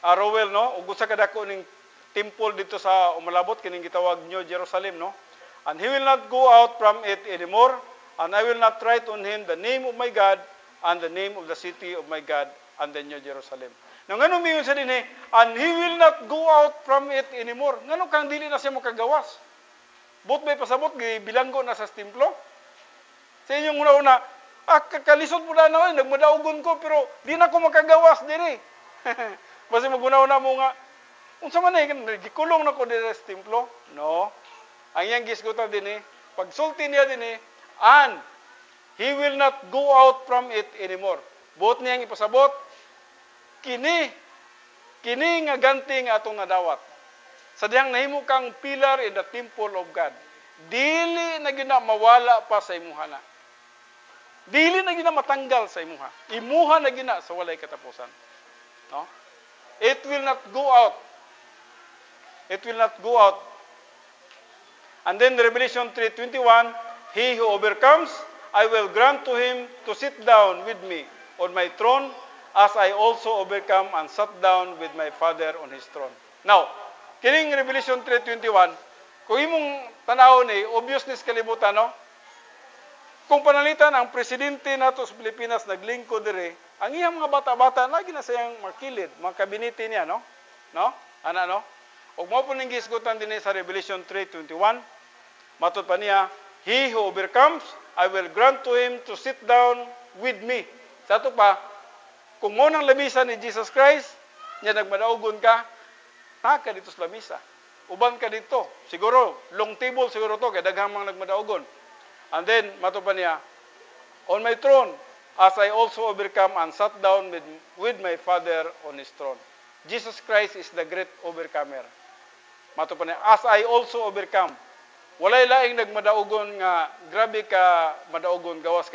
Rowell no, ug usa ka dako ning temple dito sa umalabot kining gitawag New Jerusalem no. And he will not go out from it anymore, and I will not write on him the name of my God and the name of the city of my God and the New Jerusalem. Now, ngano mingon sa dinhi, and he will not go out from it anymore. Ngano kang dili na siya makagawas? But may pasabot, bilanggo na sa templo. Sa inyong una-una, kalisod po na naman, nagmadaugon ko, pero di na ko makagawas diri. Basta maguna-una mo nga, unsa man gikulong na ko diri sa templo? No. Ang iyang gisgutan dinhi, pagsulti niya dinhi, and he will not go out from it anymore. Buot niyang ipasabot, kini nga ganti nga atong nadawat. Sadyang nahimo kang pillar in the temple of God. Dili na gyud mawala pa sa imuha na. Dili na gyud matanggal sa imuha. Imuha na gyud sa walay katapusan. No? It will not go out. It will not go out. And then Revelation 3:21, he who overcomes, I will grant to him to sit down with me on my throne, as I also overcome and sat down with my Father on his throne. Now, kining Revelation 3:21, kung imong tanaw ni, obvious ni sa kalibutan, no? Kung panalitan ang presidente nato sa Pilipinas naglingkod diri, ang iyang mga bata-bata lagi na sayang makilid, mga kabinete niya, no? No? Ana, no? Og mao po ning gisgutan dinhi sa Revelation 3:21, matud pa niya, he who overcomes, I will grant to him to sit down with me. Sa ato pa, kung mo nang lamisa ni Jesus Christ, niya nagmadaugon ka, ka dito sa lamisa. Uban ka dito. Siguro, long table siguro to, kaya daghang mga nagmadaugon. And then, matud pa niya, on my throne, as I also overcome and sat down with my Father on his throne. Jesus Christ is the great overcomer. Matud pa niya, as I also overcome. Walay laing nagmadaugon nga grabe ka madaugon gawas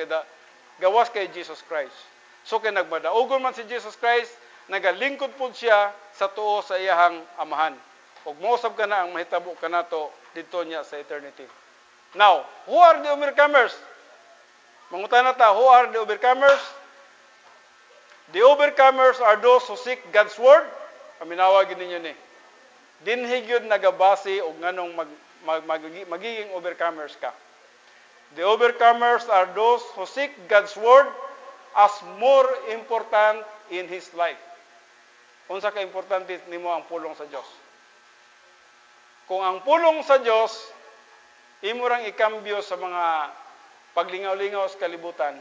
kay Jesus Christ. So kay nagmadaugon man si Jesus Christ, nagalingkod pud siya sa tuo sa iyahang amahan. Ug mousab ka na ang mahitabo kanato didto niya sa eternity. Now, who are the overcomers? Mangutana ta, who are the overcomers? The overcomers are those who seek God's word. Paminawag ninyo ni. Dinhi gyud nagabase og nganong magiging overcomers ka. The overcomers are those who seek God's word as more important in his life. Unsa ka importante nimo ang pulong sa Dios? Kung ang pulong sa Dios imo rang ikambyo sa mga paglingaw-lingaw sa kalibutan,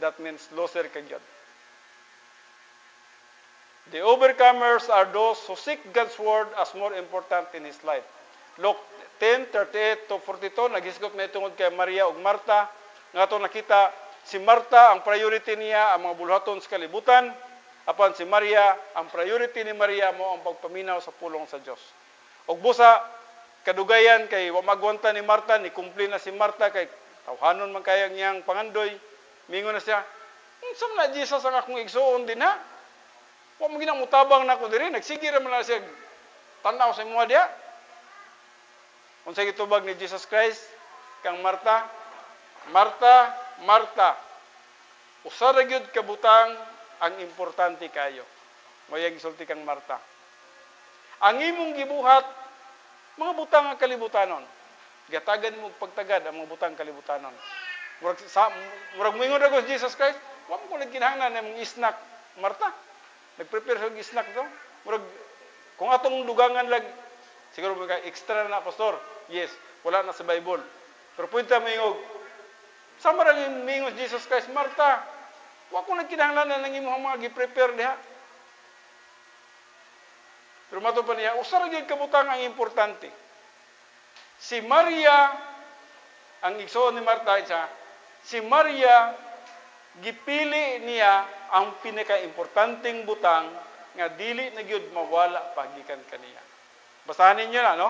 that means loser ka gyud. The overcomers are those who seek God's word as more important in his life. Luke 10:38 to 42, naghisgot na itungod kay Maria ug Marta. Nga ito nakita, si Marta, ang priority niya, ang mga bulhaton sa kalibutan. Apan si Maria, ang priority ni Maria mo ang pagpaminaw sa pulong sa Dios. Ug busa, kadugayan kay wa magwanta ni Marta, ni kumpli na si Marta, kay tawhanon man kayang niyang pangandoy. Mingon na siya, unsam na Jesus ang akong igsuon din ha? Wa mo ginamutabang na ko diri, nagsige ra man na siya tanaw sa imo diha. Unsa gitubag ni Jesus Christ kang Marta? Marta, Marta, Usa ra gyud ka butang ang importante kayo. Mo'y gisulti kang Marta. Ang imong gibuhat mga butang nga kalibutanon. Gatagan mo pagtagad ang mga butang kalibutanon. Murag moingon ra ko si Jesus Christ, wa mo ko nagkinahanglan ng mga snack, Marta. Nag-prepare sa snack to. Murag kung atong dugangan lang siguro mga extra na pastor. Yes, wala na sa Bible. Pero punta mo sama ra yung mingon Jesus Christ, Marta. Wa ko nagkinahanglan ng imong mga gi-prepare diha. Pero mato pa niya, usa ra gyud kabutang ang importante. Si Maria, ang igsoon ni Marta siya, si Maria, gipili niya ang pinaka-importanteng butang nga dili na gyud mawala pagikan kaniya. Basahan ninyo na, no?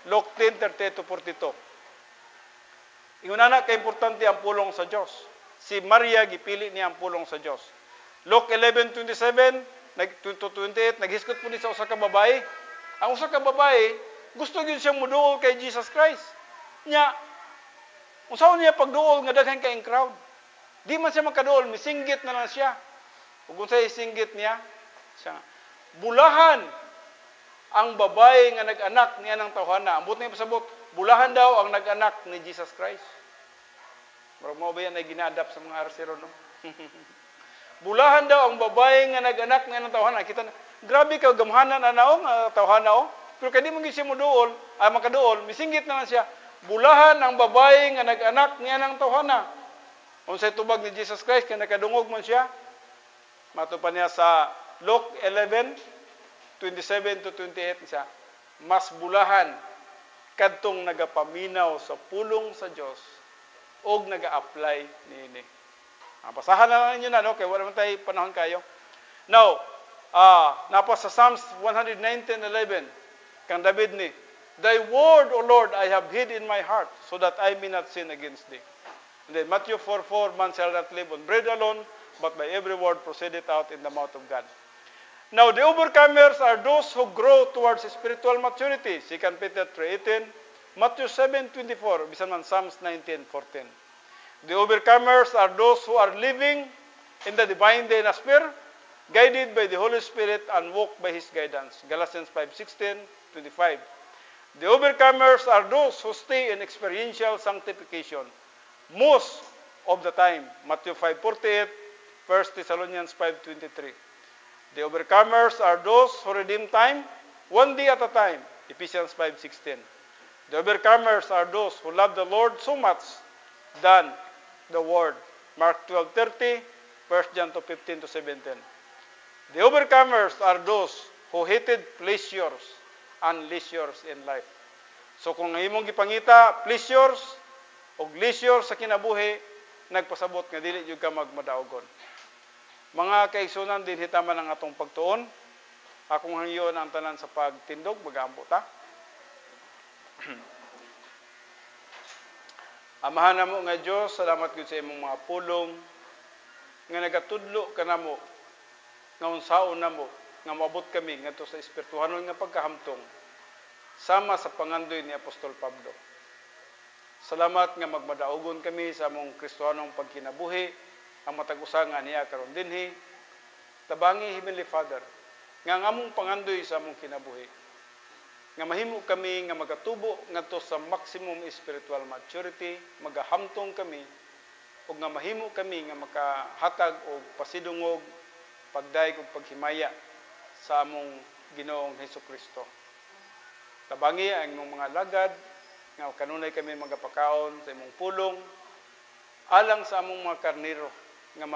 Luke 10:30-42. Ingon na ka-importante ang pulong sa Dios. Si Maria, gipili niya ang pulong sa Dios. Luke 11:27-28, naghiskot po ni sa usa ka babae. Ang usa ka babae, gusto gyud siyang moduol kay Jesus Christ. Nya, unsaon niya pagduol nga daghan kay crowd? Di man siya makaduol, misinggit na lang siya. Ug unsay singgit niya? Siya, bulahan ang babae nga nag-anak niya ng tawhana. Ambot niya pasabot, bulahan daw ang nag-anak ni Jesus Christ. Murag mo ba yan ay gina-adapt sa mga arsero, no? Bulahan daw ang babae nga nag-anak niya ng tawhana. Kita na, grabe ka, gamhanan na naong tawhana, oh. Pero kaya di mo siya moduol, makaduol, misinggit na lang siya. Bulahan ang babae nga nag-anak niya ng tawhana. Unsay tubag ni Jesus Christ, kaya nakadungog man siya. Mato pa niya sa Luke 11:27-28 siya. Mas bulahan kadtong nagapaminaw sa pulong sa Dios og naga-apply niini. Basahan na lang ninyo na, no? Kaya wala man tayo panahon kayo. Now, napa sa Psalms 119:11, kang David ni, Thy word, O Lord, I have hid in my heart, so that I may not sin against thee. And then Matthew 4:4, man shall not live on bread alone, but by every word proceedeth out in the mouth of God. Now, the overcomers are those who grow towards spiritual maturity. 2 Peter 3:18, Matthew 7:24, bisan man Psalms 19:14. The overcomers are those who are living in the divine dynasty, guided by the Holy Spirit and walk by His guidance. Galatians 5:16-25. The overcomers are those who stay in experiential sanctification most of the time. Matthew 5:48, 1 Thessalonians 5:23. The overcomers are those who redeem time one day at a time. Ephesians 5:16. The overcomers are those who love the Lord so much than the world. Mark 12:30, 1 John 2:15-17. The overcomers are those who hated pleasures and leisures in life. So kung imong gipangita pleasures o leisure sa kinabuhi, nagpasabot nga dili jud ka magmadaogon. Mga kaigsunan, din hitaman ang atong pagtuon. Akong hangyon ang tanan sa pagtindog, mag-aampo ta. Amahan namo nga Dios, salamat gyud sa imong mga pulong nga nagatudlo kanamo nga unsaon namo nga maabot kami ngadto sa espirituhanon nga pagkahamtong sama sa pangandoy ni Apostol Pablo. Salamat nga magmadaogon kami sa among Kristohanong pagkinabuhi, ang matag usa nga niya karon dinhi. Tabangi, Heavenly Father, nga among pangandoy sa among kinabuhi, nga mahimo kami nga magatubo ngadto sa maximum spiritual maturity, magahamtong kami, ug nga mahimo kami nga makahatag og pasidungog, pagdaig ug paghimaya sa among Ginoong Hesukristo. Tabangi ang imong mga lagad nga kanunay kami magapakaon sa imong pulong alang sa among mga karnero nga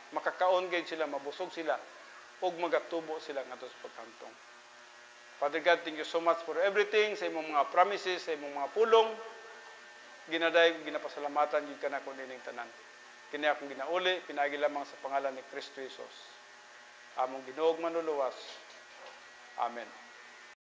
makakaon gayud sila, mabusog sila ug magatubo sila ngadto sa paghamtong. Father God, thank you so much for everything, sa imong mga promises, sa imong mga pulong. Ginaday ug ginapasalamatan gyud kanako nining tanan. Kini akong ginauli pinaagi lamang sa pangalan ni Kristo Jesus, among Ginoong Manluluwas. Amen.